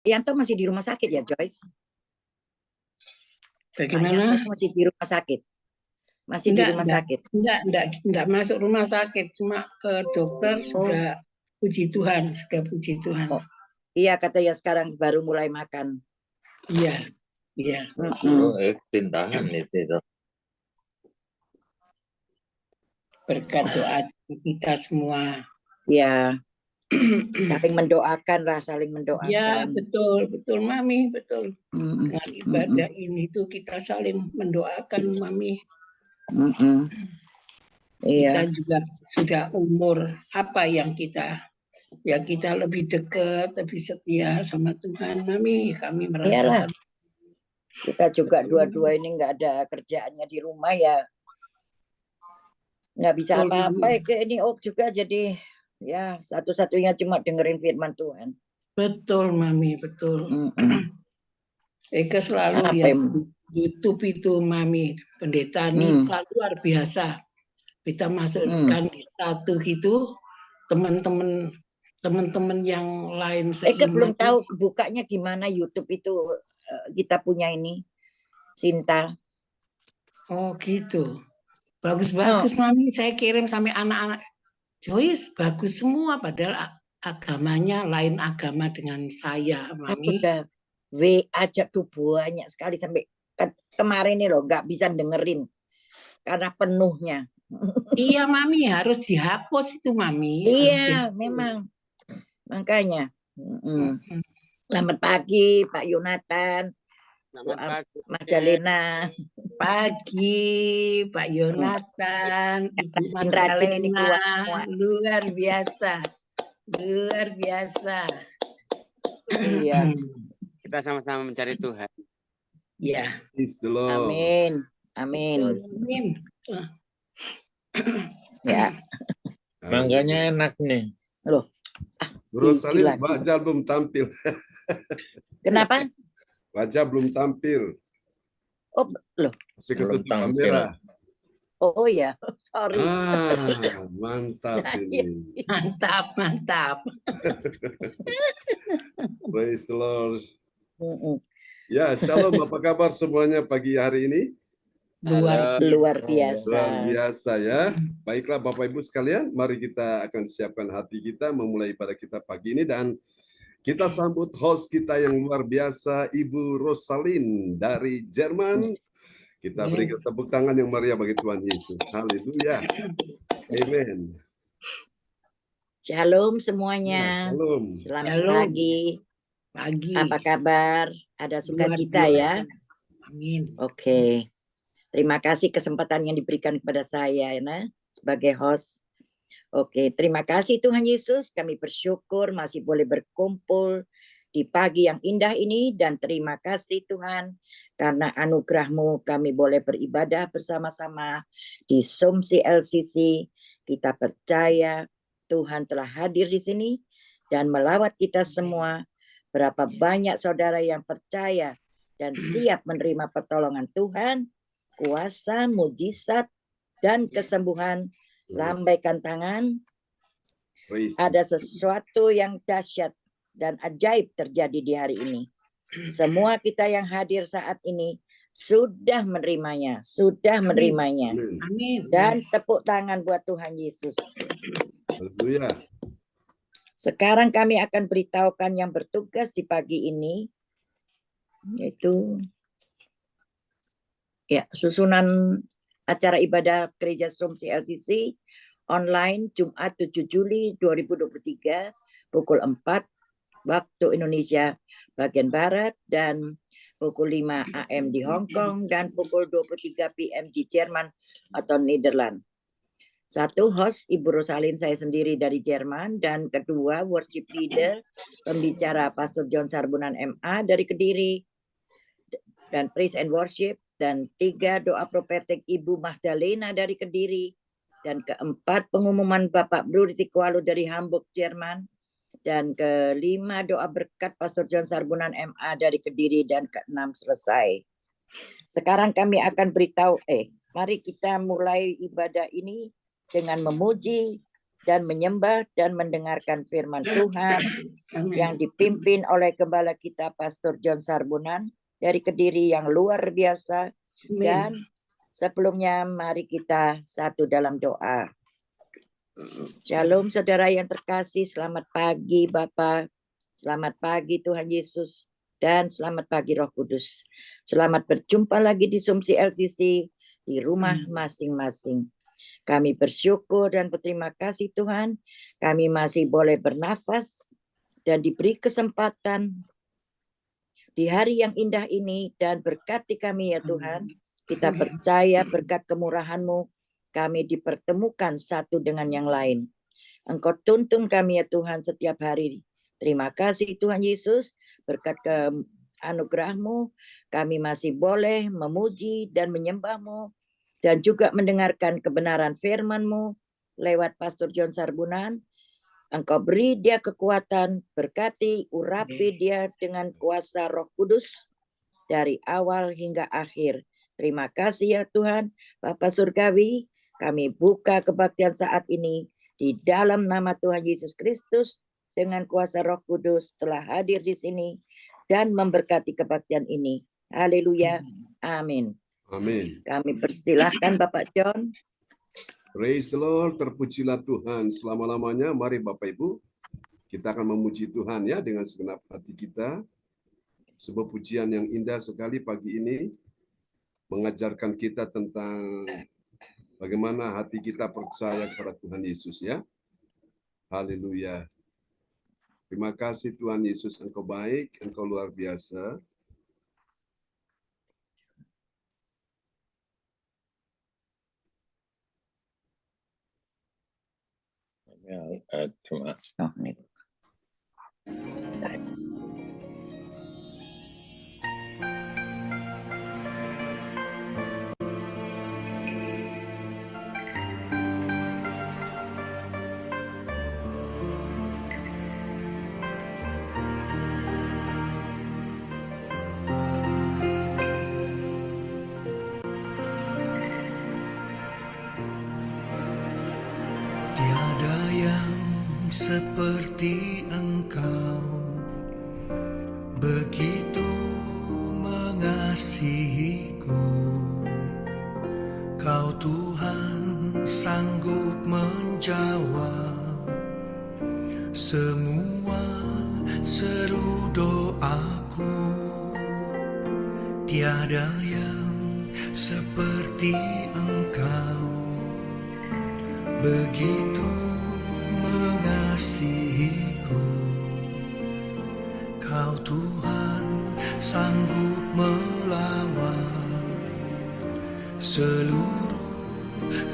Yanto masih di rumah sakit ya, Joyce? Bagaimana? Yanto masih di rumah sakit? Masih di rumah sakit? Enggak masuk rumah sakit, cuma ke dokter. Sudah puji Tuhan, sudah puji Tuhan. Oh, iya, katanya sekarang baru mulai makan. Iya, iya. Tindakan itu. Berkat doa kita semua. Ya, saling mendoakan lah, saling mendoakan. Ya, betul, betul, Mami, betul. Dengan ibadah ini tuh kita saling mendoakan, Mami. Kita juga sudah umur apa yang kita lebih dekat, lebih setia sama Tuhan, Mami. Kami merasakan. Kita juga dua-dua ini nggak ada kerjaannya di rumah ya, nggak bisa apa-apa. Ini juga jadi ya satu-satunya cuma dengerin firman Tuhan. Betul, Mami, betul. Eka selalu lihat YouTube itu, Mami. Pendeta Nita luar biasa. Kita masukkan di satu gitu, teman-teman yang lain seiman. Eka belum tahu bukanya gimana YouTube itu. Kita punya ini, Sinta. Oh gitu. Bagus-bagus, Mami. Saya kirim sampai anak-anak. Joyce, bagus semua. Padahal agamanya lain agama dengan saya, Mami. Udah WA tuh banyak sekali. Sampai kemarin nih loh, nggak bisa dengerin. Karena penuhnya. Iya, Mami. Harus dihapus itu, Mami. Iya, memang. Makanya. Selamat pagi, Pak Yonatan. Selamat pagi, Magdalena. Pagi, Pak Yonatan, Ibu Magdalena, luar biasa, luar biasa. Iya. Kita sama-sama mencari Tuhan. Ya. Amin, amin. Amin. Ya. Mangganya enak nih. Loh. Rosalin, wajah belum tampil. Kenapa? Wajah belum tampil. Oh, loh. Masih ketutup kamera. Oh ya, sorry. Mantap ini. Mantap, mantap. Praise the Lord. Ya, shalom. Apa kabar semuanya pagi hari ini? Luar biasa. Luar biasa ya. Baiklah Bapak Ibu sekalian, mari kita akan siapkan hati kita memulai pada kita pagi ini dan kita sambut host kita yang luar biasa, Ibu Rosalin dari Jerman. Kita berikan tepuk tangan yang meriah bagi Tuhan Yesus. Haleluya. Amen. Shalom semuanya. Shalom. Selamat pagi. Apa kabar? Ada sukacita ya? Amin. Oke. Terima kasih kesempatan yang diberikan kepada saya ya, sebagai host. Oke, terima kasih Tuhan Yesus. Kami bersyukur masih boleh berkumpul di pagi yang indah ini dan terima kasih Tuhan karena anugerah-Mu kami boleh beribadah bersama-sama di Zoom CLCC. Kita percaya Tuhan telah hadir di sini dan melawat kita semua. Berapa banyak saudara yang percaya dan siap menerima pertolongan Tuhan, kuasa, mujizat, dan kesembuhan. Lambaikan tangan. Ada sesuatu yang dahsyat dan ajaib terjadi di hari ini. Semua kita yang hadir saat ini sudah menerimanya, Amin. Dan tepuk tangan buat Tuhan Yesus. Haleluya. Sekarang kami akan beritahukan yang bertugas di pagi ini, yaitu ya, susunan acara ibadah Gereja Zoom CLCC online Jumat 7 Juli 2023 pukul 4 waktu Indonesia bagian Barat dan pukul 5 AM di Hong Kong dan pukul 23 PM di Jerman atau Nederland. Satu, host Ibu Rosalin saya sendiri dari Jerman, dan kedua worship leader pembicara Pastor John Sarbunan MA dari Kediri dan praise and worship. Dan 3, doa prophetic Ibu Magdalena dari Kediri. Dan keempat, pengumuman Bapak Brudi Kualo dari Hamburg, Jerman. Dan kelima, doa berkat Pastor John Sarbunan MA dari Kediri. Dan keenam, selesai. Sekarang kami akan beritahu, mari kita mulai ibadah ini dengan memuji dan menyembah dan mendengarkan firman Tuhan Amin. yang dipimpin oleh Gembala kita Pastor John Sarbunan dari Kediri yang luar biasa. Amin. Dan sebelumnya mari kita satu dalam doa. Shalom saudara yang terkasih, selamat pagi Bapak, selamat pagi Tuhan Yesus, dan selamat pagi Roh Kudus. Selamat berjumpa lagi di Sumsi LCC di rumah masing-masing. Kami bersyukur dan berterima kasih Tuhan, kami masih boleh bernafas dan diberi kesempatan di hari yang indah ini, dan berkati kami ya Tuhan. Kita percaya berkat kemurahan-Mu, kami dipertemukan satu dengan yang lain. Engkau tuntun kami ya Tuhan setiap hari. Terima kasih Tuhan Yesus, berkat anugerah-Mu, kami masih boleh memuji dan menyembah-Mu, dan juga mendengarkan kebenaran firman-Mu lewat Pastor John Sarbunan. Engkau beri dia kekuatan, berkati, urapi dia dengan kuasa Roh Kudus dari awal hingga akhir. Terima kasih ya Tuhan, Bapa Surgawi, kami buka kebaktian saat ini di dalam nama Tuhan Yesus Kristus dengan kuasa Roh Kudus telah hadir di sini dan memberkati kebaktian ini. Haleluya. Amin. Amin. Kami persilahkan Bapak John. Praise the Lord, terpujilah Tuhan selama-lamanya. Mari Bapak Ibu, kita akan memuji Tuhan ya dengan segenap hati kita. Sebuah pujian yang indah sekali pagi ini, mengajarkan kita tentang bagaimana hati kita percaya kepada Tuhan Yesus ya. Haleluya. Terima kasih Tuhan Yesus, Engkau baik, Engkau luar biasa. Ya, cuma Oh, ini. Tiada yang seperti Engkau, begitu mengasihiku. Kau Tuhan sanggup menjawab semua seru doaku. Tiada yang seperti Engkau, begitu mengasihiku. Kau Tuhan sanggup melawan seluruh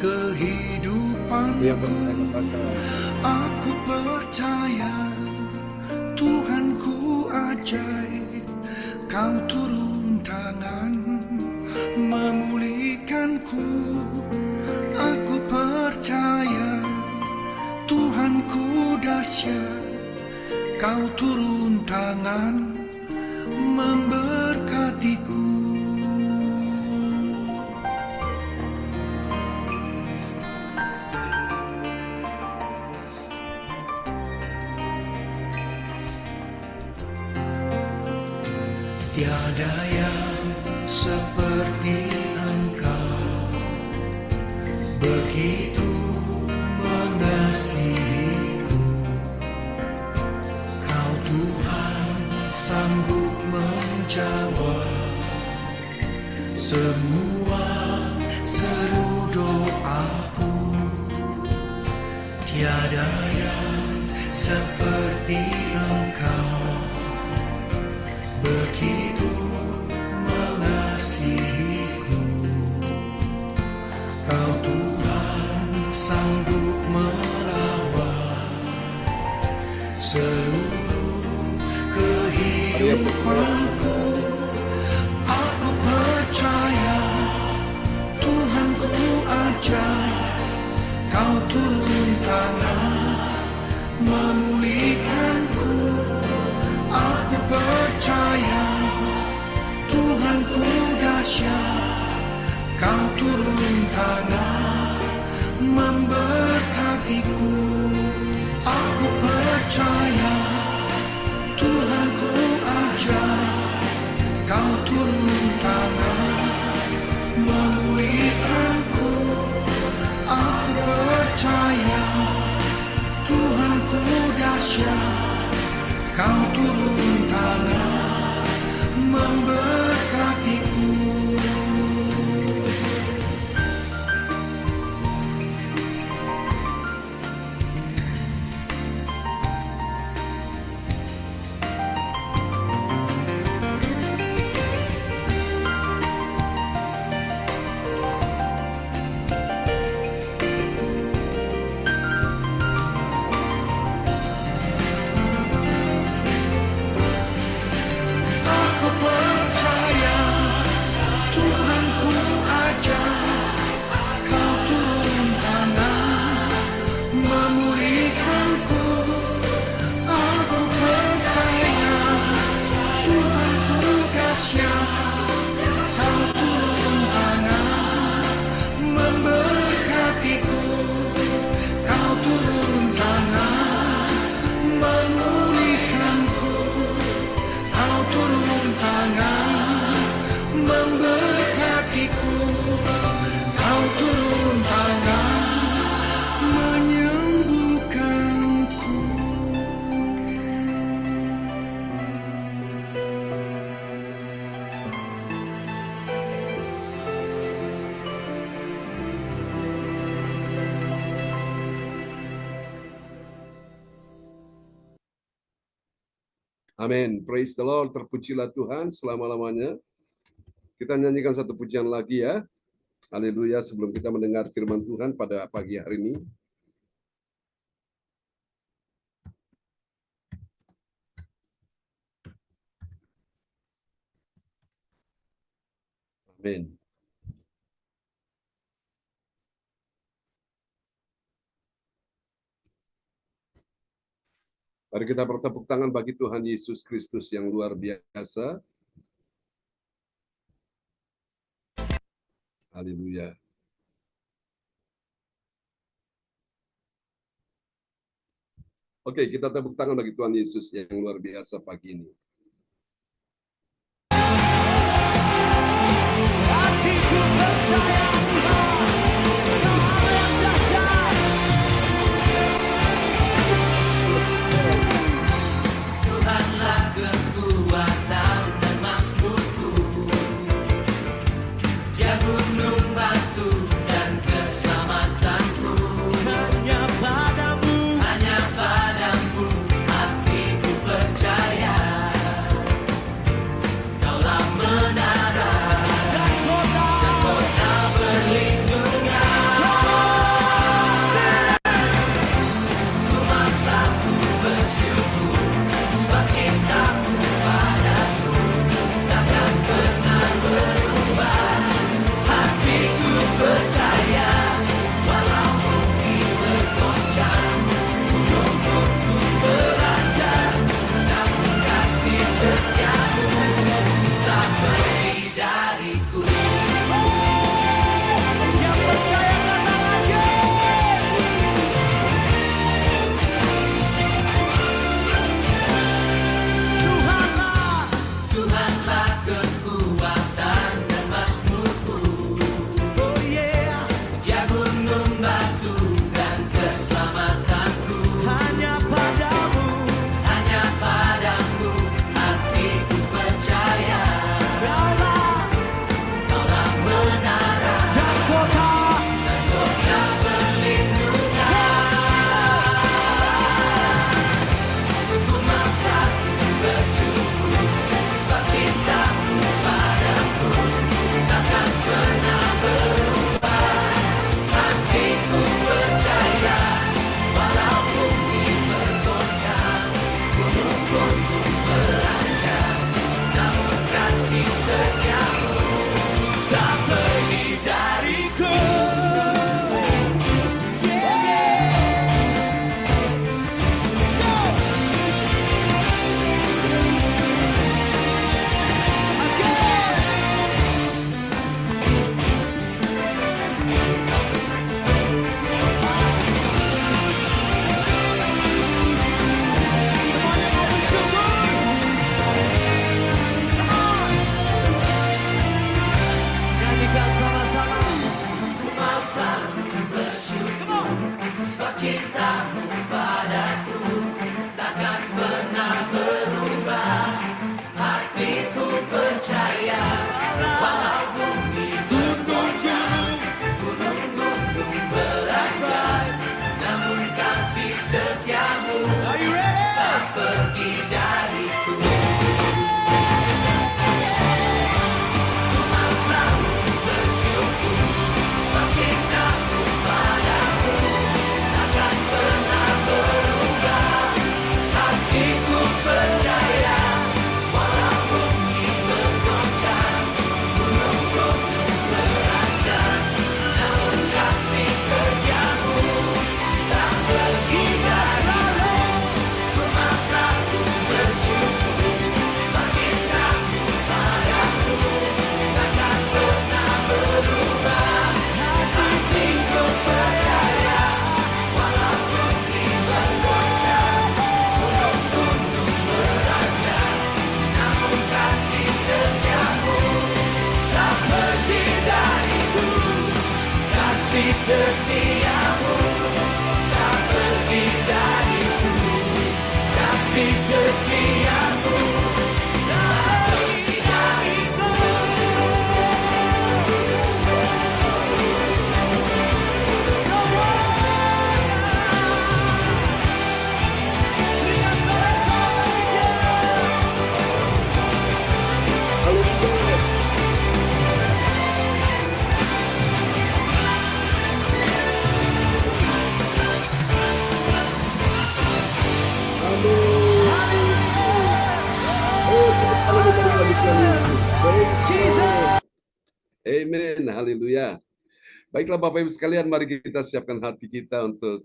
kehidupanku. Aku percaya Tuhanku ajaib, Kau turun tangan memulihkanku. Aku percaya Tuhanku dahsyat, Kau turun tangan memberkatiku. Tiada yang seperti Engkau, begitu mengasihiku. Kau Tuhan sanggup menjawab semua seru doaku. Tiada yang seperti Engkau, begitu mengasihiku. Kau Tuhan sanggup melawan seluruh kehidupanku. Aku percaya Tuhanku ajaib, Kau turun tangan memulihkanku. Aku percaya Tuhanku dahsyat, Kau turun tangan memberkatiku. dahsyat, kau turun tangan memberkatiku, kau turun tangan memulihkanku, kau turun tangan memberkatiku, kau turun tangan menyembuhkanku. Amin. Praise the Lord. Terpujilah Tuhan selama-lamanya. Kita nyanyikan satu pujian lagi ya. Haleluya, sebelum kita mendengar firman Tuhan pada pagi hari ini. Amin. Mari kita bertepuk tangan bagi Tuhan Yesus Kristus yang luar biasa. Haleluya. Oke, kita tepuk tangan bagi Tuhan Yesus yang luar biasa pagi ini. Tuhanlah kekuatan dan mazmurku, Dia gunung batu dan keselamatanku. Hanya padamu hatiku percaya. setiamu tak pergi dariku, kasih setiamu tak pergi dariku. Amen, haleluya. Baiklah Bapak Ibu sekalian, mari kita siapkan hati kita untuk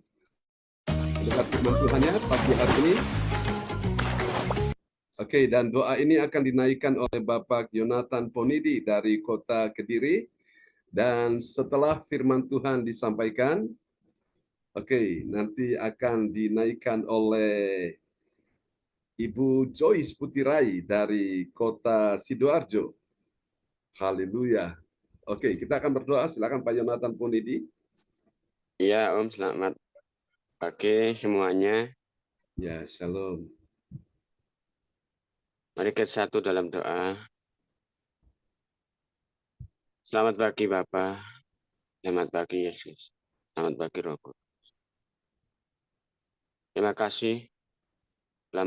mendengar firman Tuhan ya pagi hari ini. Oke, dan doa ini akan dinaikkan oleh Bapak Yonatan Ponidi dari Kota Kediri. Dan setelah firman Tuhan disampaikan, nanti akan dinaikkan oleh Ibu Joyce Putirai dari Kota Sidoarjo. Haleluya. Oke, kita akan berdoa. Silakan Pak Yonatan Ponidi. Ya, Om, selamat pagi semuanya. Ya, shalom. Mari kita satu dalam doa. Selamat pagi Bapa. Selamat pagi Yesus. Selamat pagi Roh Kudus. Terima kasih telah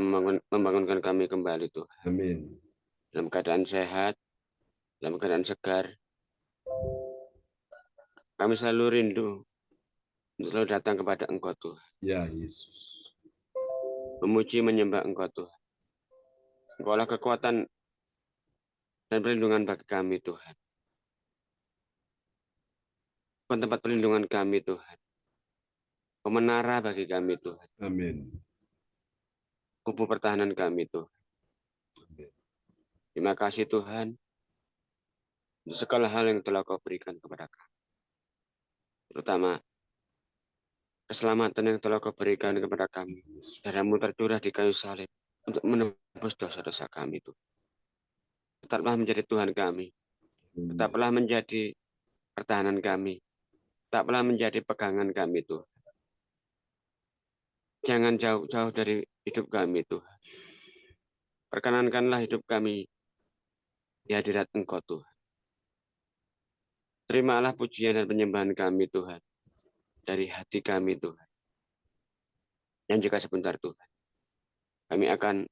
membangunkan kami kembali Tuhan. Amin. Dalam keadaan sehat, dalam keadaan segar. Kami selalu rindu untuk selalu datang kepada Engkau Tuhan. Ya Yesus. Memuji menyembah Engkau Tuhan. Engkaulah kekuatan dan perlindungan bagi kami Tuhan. Engkau tempat perlindungan kami Tuhan. Engkau menara bagi kami Tuhan. Amin. Kubu pertahanan kami Tuhan. Amin. Terima kasih Tuhan untuk segala hal yang telah Kau berikan kepada kami. Terutama keselamatan yang telah Kau berikan kepada kami. Darah-Mu tercurah di kayu salib untuk menebus dosa-dosa kami Tuhan. Tetaplah menjadi Tuhan kami. Tetaplah menjadi pertahanan kami. Tetaplah menjadi pegangan kami Tuhan. Jangan jauh-jauh dari hidup kami Tuhan. Perkenankanlah hidup kami di hadirat Engkau Tuhan. Terimalah pujian dan penyembahan kami Tuhan. Dari hati kami Tuhan. Dan jika sebentar Tuhan, kami akan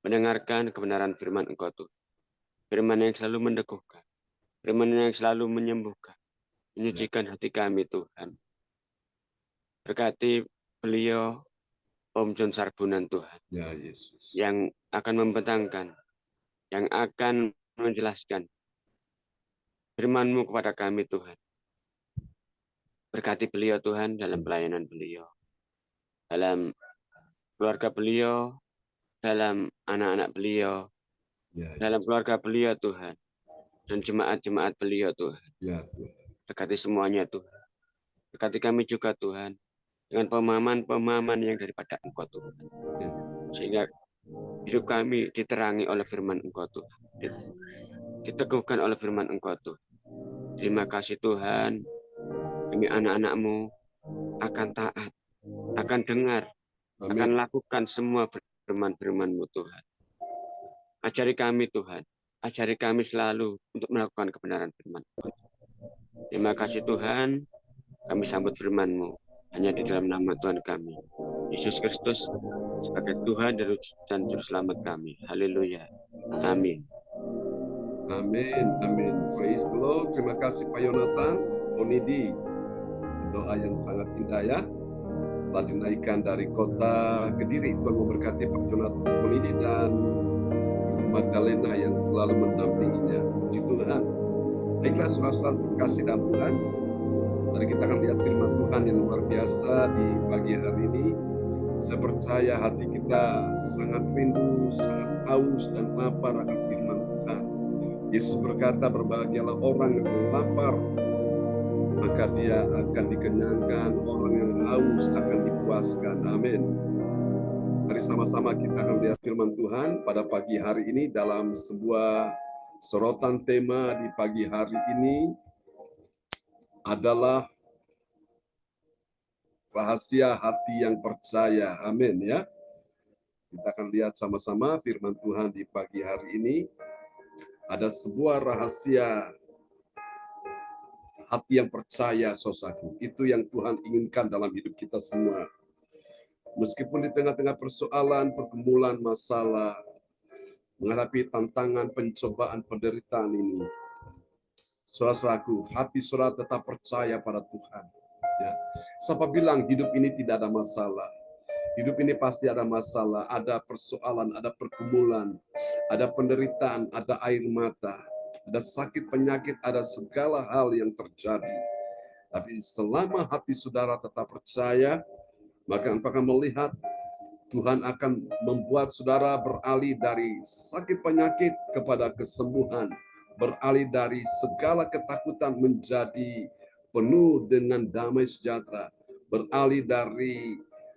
mendengarkan kebenaran firman Engkau Tuhan. Firman yang selalu mendeguhkan. Firman yang selalu menyembuhkan. Menyucikan hati kami Tuhan. Berkati beliau Om John Sarbunan Tuhan. Ya Yesus. Yang akan membentangkan. Yang akan menjelaskan firman-Mu kepada kami Tuhan. Berkati beliau Tuhan dalam pelayanan beliau. Dalam keluarga beliau. Dalam anak-anak beliau. Ya, Dalam keluarga beliau Tuhan. Dan jemaat-jemaat beliau Tuhan. ya Tuhan. Berkati semuanya Tuhan. Berkati kami juga Tuhan. Dengan pemahaman-pemahaman yang daripada Engkau Tuhan. Sehingga hidup kami diterangi oleh firman Engkau Tuhan. Diteguhkan oleh firman Engkau Tuhan. Terima kasih Tuhan. Kami anak-anak-Mu akan taat. Akan dengar. Amin. Akan lakukan semua firman-firman-Mu Tuhan. Ajari kami Tuhan. Ajari kami selalu untuk melakukan kebenaran firman. Terima kasih Tuhan. Kami sambut firman-Mu. Hanya di dalam nama Tuhan kami. Yesus Kristus. Sebagai Tuhan dan Juru Selamat kami. Haleluya. Amin. Amin. Amin. Praise the Lord. Terima kasih Pak Yonatan Ponidi. Doa yang sangat indah ya. Telah dinaikkan dari Kota Kediri. Tuhan memberkati Pak Yonatan Ponidi dan Magdalena yang selalu mendampinginya. Puji Tuhan. Baiklah saudara-saudara terkasih dalam Tuhan. Mari kita akan lihat firman Tuhan yang luar biasa di pagi hari ini. Saya percaya hati kita sangat rindu, sangat haus dan lapar akan firman Tuhan. Yesus berkata, berbahagialah orang yang lapar, maka dia akan dikenyangkan, orang yang haus akan dipuaskan. Amin. Mari sama-sama kita akan lihat firman Tuhan pada pagi hari ini dalam sebuah sorotan tema di pagi hari ini adalah rahasia hati yang percaya. Amin ya. Kita akan lihat sama-sama firman Tuhan di pagi hari ini. Ada sebuah rahasia hati yang percaya, saudaraku. Itu yang Tuhan inginkan dalam hidup kita semua. Meskipun di tengah-tengah persoalan, pergumulan, masalah, menghadapi tantangan, pencobaan, penderitaan ini, saudara-saudaraku, hati saudara tetap percaya pada Tuhan. Ya. Siapa bilang hidup ini tidak ada masalah? Hidup ini pasti ada masalah, ada persoalan, ada pergumulan, ada penderitaan, ada air mata, ada sakit penyakit, ada segala hal yang terjadi. Tapi selama hati saudara tetap percaya, maka engkau akan melihat Tuhan akan membuat saudara beralih dari sakit penyakit kepada kesembuhan, beralih dari segala ketakutan menjadi penuh dengan damai sejahtera, beralih dari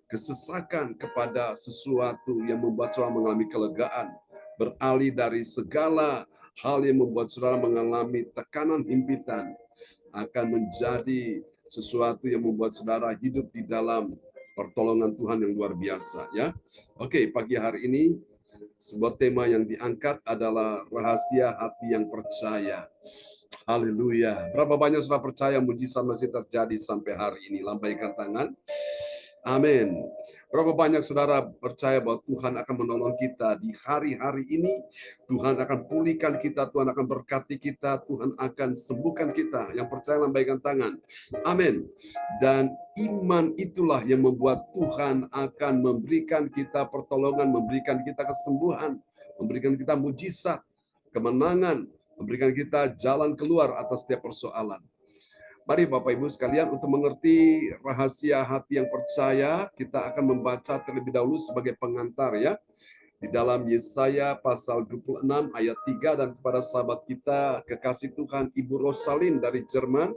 kesesakan kepada sesuatu yang membuat saudara mengalami kelegaan, beralih dari segala hal yang membuat saudara mengalami tekanan himpitan, akan menjadi sesuatu yang membuat saudara hidup di dalam pertolongan Tuhan yang luar biasa ya. Oke, pagi hari ini sebuah tema yang diangkat adalah rahasia hati yang percaya. Haleluya. Berapa banyak saudara percaya mujizat masih terjadi sampai hari ini? Lambaikan tangan. Amin. Berapa banyak saudara percaya bahwa Tuhan akan menolong kita di hari-hari ini? Tuhan akan pulihkan kita, Tuhan akan berkati kita, Tuhan akan sembuhkan kita. Yang percaya lambaikan tangan. Amin. Dan iman itulah yang membuat Tuhan akan memberikan kita pertolongan, memberikan kita kesembuhan, memberikan kita mujizat, kemenangan, memberikan kita jalan keluar atas setiap persoalan. Mari Bapak Ibu sekalian, untuk mengerti rahasia hati yang percaya, kita akan membaca terlebih dahulu sebagai pengantar ya. Di dalam Yesaya pasal 26 ayat 3, dan kepada sahabat kita kekasih Tuhan Ibu Rosalin dari Jerman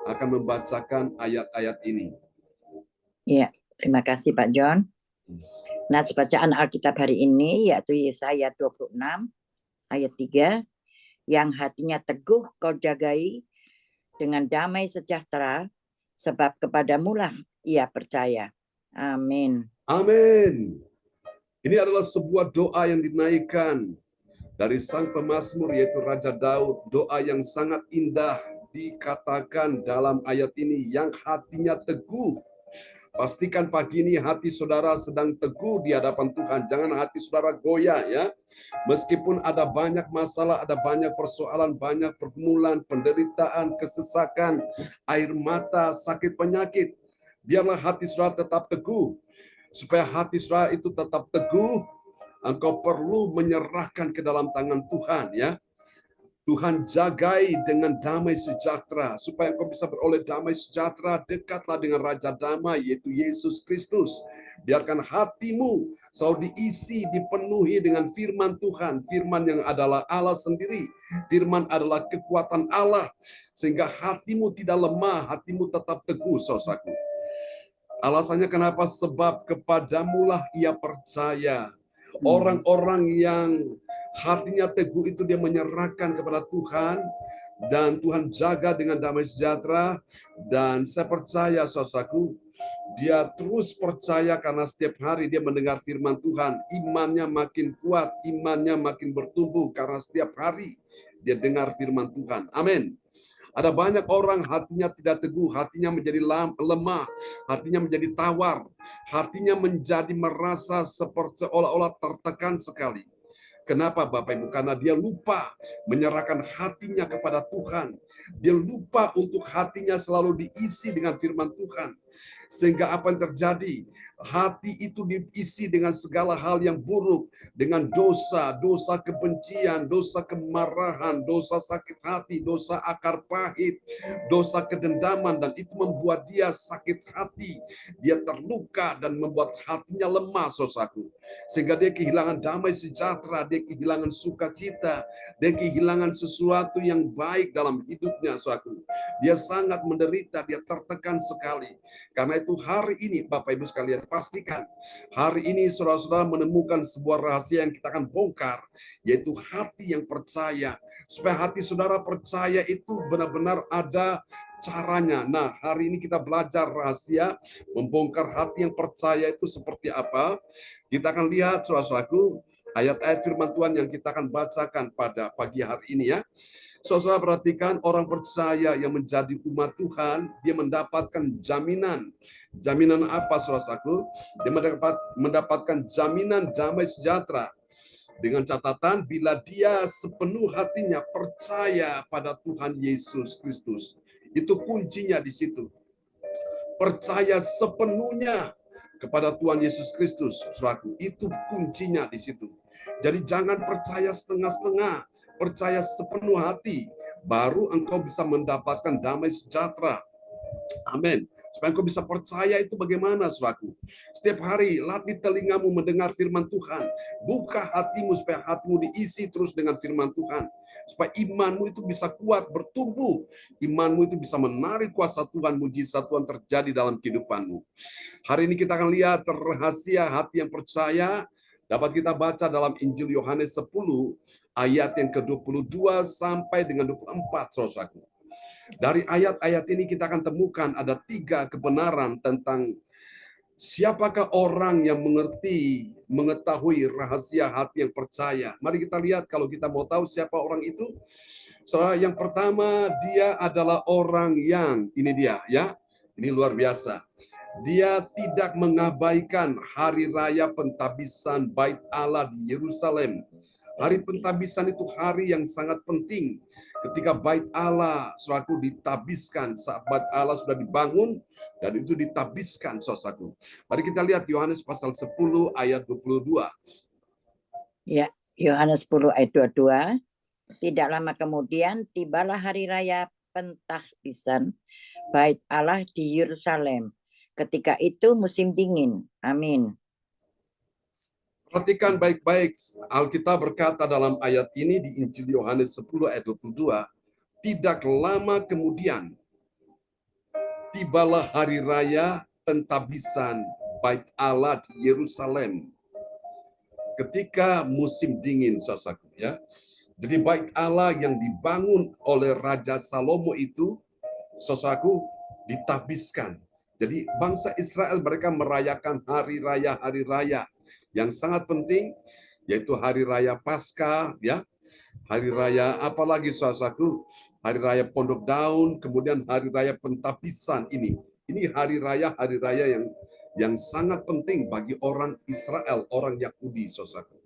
akan membacakan ayat-ayat ini. Ya, terima kasih Pak John. Nah, bacaan Alkitab hari ini yaitu Yesaya 26 ayat 3, yang hatinya teguh kau jagai dengan damai sejahtera, sebab kepadamulah ia percaya. Amin. Amin. Ini adalah sebuah doa yang dinaikkan dari sang pemazmur yaitu Raja Daud. Doa yang sangat indah dikatakan dalam ayat ini, yang hatinya teguh. Pastikan pagi ini hati saudara sedang teguh di hadapan Tuhan. Jangan hati saudara goyah ya. Meskipun ada banyak masalah, ada banyak persoalan, banyak pergumulan, penderitaan, kesesakan, air mata, sakit penyakit. Biarlah hati saudara tetap teguh. Supaya hati saudara itu tetap teguh, engkau perlu menyerahkan ke dalam tangan Tuhan ya. Tuhan jagai dengan damai sejahtera. Supaya engkau bisa beroleh damai sejahtera, dekatlah dengan Raja Damai, yaitu Yesus Kristus. Biarkan hatimu selalu diisi, dipenuhi dengan firman Tuhan. Firman yang adalah Allah sendiri. Firman adalah kekuatan Allah. Sehingga hatimu tidak lemah, hatimu tetap teguh, saudaraku. Alasannya kenapa? Sebab kepadamulah ia percaya. Orang-orang yang hatinya teguh itu dia menyerahkan kepada Tuhan, dan Tuhan jaga dengan damai sejahtera. Dan saya percaya saudaraku, dia terus percaya karena setiap hari dia mendengar firman Tuhan. Imannya makin kuat, imannya makin bertumbuh karena setiap hari dia dengar firman Tuhan. Amin. Ada banyak orang hatinya tidak teguh, hatinya menjadi lemah, hatinya menjadi tawar, hatinya menjadi merasa seperti seolah-olah tertekan sekali. Kenapa Bapak Ibu? Karena dia lupa menyerahkan hatinya kepada Tuhan. Dia lupa untuk hatinya selalu diisi dengan firman Tuhan. Sehingga apa yang terjadi? Hati itu diisi dengan segala hal yang buruk, dengan dosa, dosa kebencian, dosa kemarahan, dosa sakit hati, dosa akar pahit, dosa kedendaman, dan itu membuat dia sakit hati, dia terluka dan membuat hatinya lemah, saudaraku. Sehingga dia kehilangan damai sejahtera, dia kehilangan sukacita, dia kehilangan sesuatu yang baik dalam hidupnya, saudaraku. Dia sangat menderita, dia tertekan sekali. Karena itu hari ini Bapak Ibu sekalian, pastikan hari ini saudara-saudara menemukan sebuah rahasia yang kita akan bongkar, yaitu hati yang percaya. Supaya hati saudara percaya itu benar-benar ada caranya. Nah, hari ini kita belajar rahasia membongkar hati yang percaya itu seperti apa. Kita akan lihat saudara-saudaraku ayat-ayat firman Tuhan yang kita akan bacakan pada pagi hari ini ya. Saudara perhatikan, orang percaya yang menjadi umat Tuhan, dia mendapatkan jaminan. Jaminan apa saudara-saudaraku? Dia mendapatkan jaminan damai sejahtera. Dengan catatan bila dia sepenuh hatinya percaya pada Tuhan Yesus Kristus. Itu kuncinya di situ. Percaya sepenuhnya kepada Tuhan Yesus Kristus, saudaraku. Itu kuncinya di situ. Jadi jangan percaya setengah-setengah, percaya sepenuh hati, baru engkau bisa mendapatkan damai sejahtera. Amin. Supaya engkau bisa percaya itu bagaimana, saudaraku? Setiap hari latih telingamu mendengar firman Tuhan. Buka hatimu supaya hatimu diisi terus dengan firman Tuhan. Supaya imanmu itu bisa kuat, bertumbuh. Imanmu itu bisa menarik kuasa Tuhan, mujizat Tuhan terjadi dalam kehidupanmu. Hari ini kita akan lihat rahasia hati yang percaya. Dapat kita baca dalam Injil Yohanes 10 ayat yang ke-22 sampai dengan 24, saudaraku. Dari ayat-ayat ini kita akan temukan ada 3 kebenaran tentang siapakah orang yang mengetahui rahasia hati yang percaya. Mari kita lihat kalau kita mau tahu siapa orang itu. Saudara, yang pertama dia adalah orang yang, ini dia ya, ini luar biasa. Dia tidak mengabaikan hari raya pentabisan Bait Allah di Yerusalem. Hari pentabisan itu hari yang sangat penting. Ketika Bait Allah, saudaraku, ditabiskan. Saat Bait Allah sudah dibangun, dan itu ditabiskan, saudaraku. Mari kita lihat Yohanes pasal 10 ayat 22. Ya, Yohanes 10 ayat 22. Tidak lama kemudian, tibalah hari raya pentahbisan Bait Allah di Yerusalem. Ketika itu musim dingin. Amin. Perhatikan baik-baik, Alkitab berkata dalam ayat ini di Injil Yohanes 10 ayat 22, tidak lama kemudian, tibalah hari raya pentabisan Bait Allah di Yerusalem. Ketika musim dingin, saudaraku ya. Jadi Bait Allah yang dibangun oleh Raja Salomo itu, saudaraku, ditabiskan. Jadi bangsa Israel mereka merayakan hari raya yang sangat penting, yaitu hari raya Paskah, ya, hari raya apalagi saudaraku, hari raya Pondok Daun, kemudian hari raya Pentabisan ini hari raya yang sangat penting bagi orang Israel, orang Yahudi, saudaraku.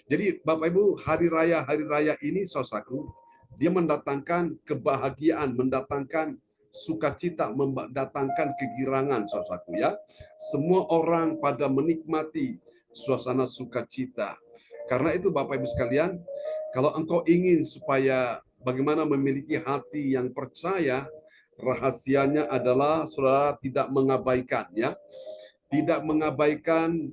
Jadi Bapak Ibu, hari raya ini saudaraku, dia mendatangkan kebahagiaan, mendatangkan sukacita, mendatangkan kegirangan, saudaraku ya. Semua orang pada menikmati suasana sukacita. Karena itu Bapak Ibu sekalian, kalau engkau ingin supaya bagaimana memiliki hati yang percaya, rahasianya adalah saudara tidak mengabaikan ya. Tidak mengabaikan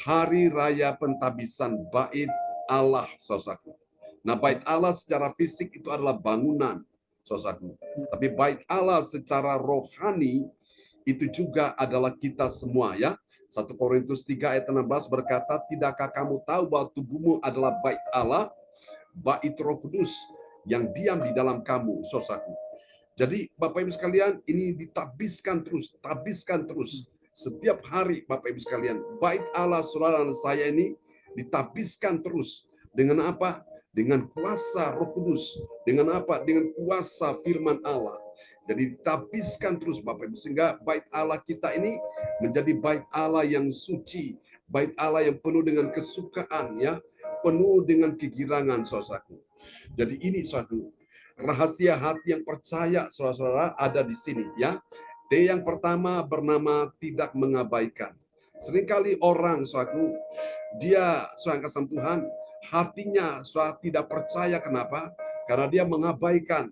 hari raya pentabisan Bait Allah, saudaraku. Nah, Bait Allah secara fisik itu adalah bangunan, saudaraku. Tapi Bait Allah secara rohani itu juga adalah kita semua ya. 1 Korintus 3 ayat 16 berkata, tidakkah kamu tahu bahwa tubuhmu adalah Bait Allah, Bait Roh Kudus yang diam di dalam kamu, saudaraku. Jadi Bapak Ibu sekalian, ini ditabiskan terus. Setiap hari Bapak Ibu sekalian, Bait Allah saudara dan saya ini ditabiskan terus. Dengan apa? Dengan kuasa Roh Kudus. Dengan apa? Dengan kuasa firman Allah. Jadi ditabiskan terus Bapak Ibu, sehingga Bait Allah kita ini menjadi Bait Allah yang suci, Bait Allah yang penuh dengan kesukaan ya, penuh dengan kegirangan, saudaraku. Jadi ini suatu rahasia hati yang percaya, saudara-saudara, ada di sini ya. D yang pertama bernama tidak mengabaikan. Seringkali orang, saudaraku, dia seorang kasih Tuhan, hatinya tidak percaya. Kenapa? Karena dia mengabaikan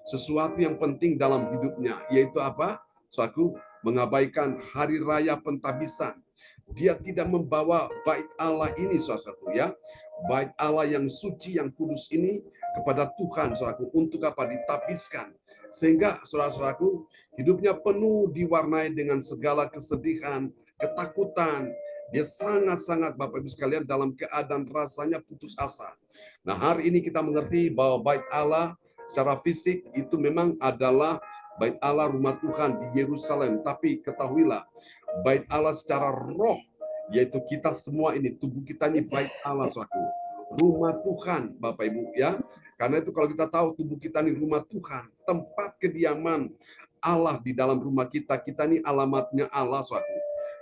sesuatu yang penting dalam hidupnya, yaitu apa? Saudaraku, mengabaikan hari raya pentabisan. Dia tidak membawa Bait Allah ini, saudaraku ya. Bait Allah yang suci, yang kudus ini kepada Tuhan, saudaraku, untuk apa? Ditabiskan. Sehingga saudara-saudaraku, hidupnya penuh diwarnai dengan segala kesedihan, ketakutan. Dia sangat-sangat Bapak Ibu sekalian dalam keadaan rasanya putus asa. Nah, hari ini kita mengerti bahwa Bait Allah secara fisik itu memang adalah bait Allah rumah Tuhan di Yerusalem, tapi ketahuilah bait Allah secara roh, yaitu kita semua ini, tubuh kita ini bait Allah, suatu rumah Tuhan, Bapak Ibu ya. Karena itu kalau kita tahu tubuh kita ini rumah Tuhan, tempat kediaman Allah di dalam rumah kita, kita ini alamatnya Allah, suatu.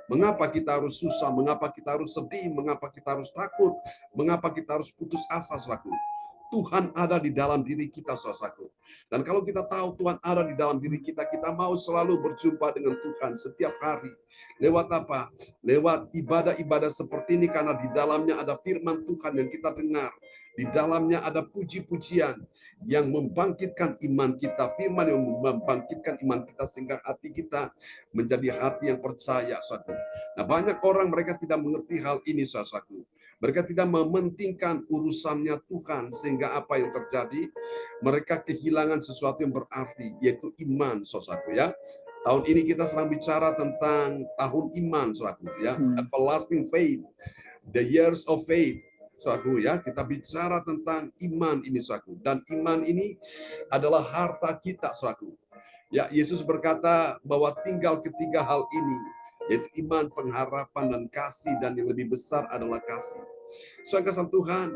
Mengapa kita harus susah? Mengapa kita harus sedih? Mengapa kita harus takut? Mengapa kita harus putus asa, saudaraku? Tuhan ada di dalam diri kita, saudaraku. Dan kalau kita tahu Tuhan ada di dalam diri kita, kita mau selalu berjumpa dengan Tuhan setiap hari. Lewat apa? Lewat ibadah-ibadah seperti ini, karena di dalamnya ada firman Tuhan yang kita dengar. Di dalamnya ada puji-pujian yang membangkitkan iman kita, firman yang membangkitkan iman kita sehingga hati kita menjadi hati yang percaya, saudaraku. Nah, banyak orang mereka tidak mengerti hal ini, saudaraku. Mereka tidak mementingkan urusannya Tuhan, sehingga apa yang terjadi? Mereka kehilangan sesuatu yang berarti, yaitu iman, saudaraku ya. Tahun ini kita sedang bicara tentang tahun iman, saudaraku ya. Everlasting faith, the years of faith. Saudaraku ya, kita bicara tentang iman ini, saudaraku. Dan iman ini adalah harta kita, saudaraku. Ya, Yesus berkata bahwa tinggal ketiga hal ini, yaitu iman, pengharapan, dan kasih, dan yang lebih besar adalah kasih. Saudara Tuhan,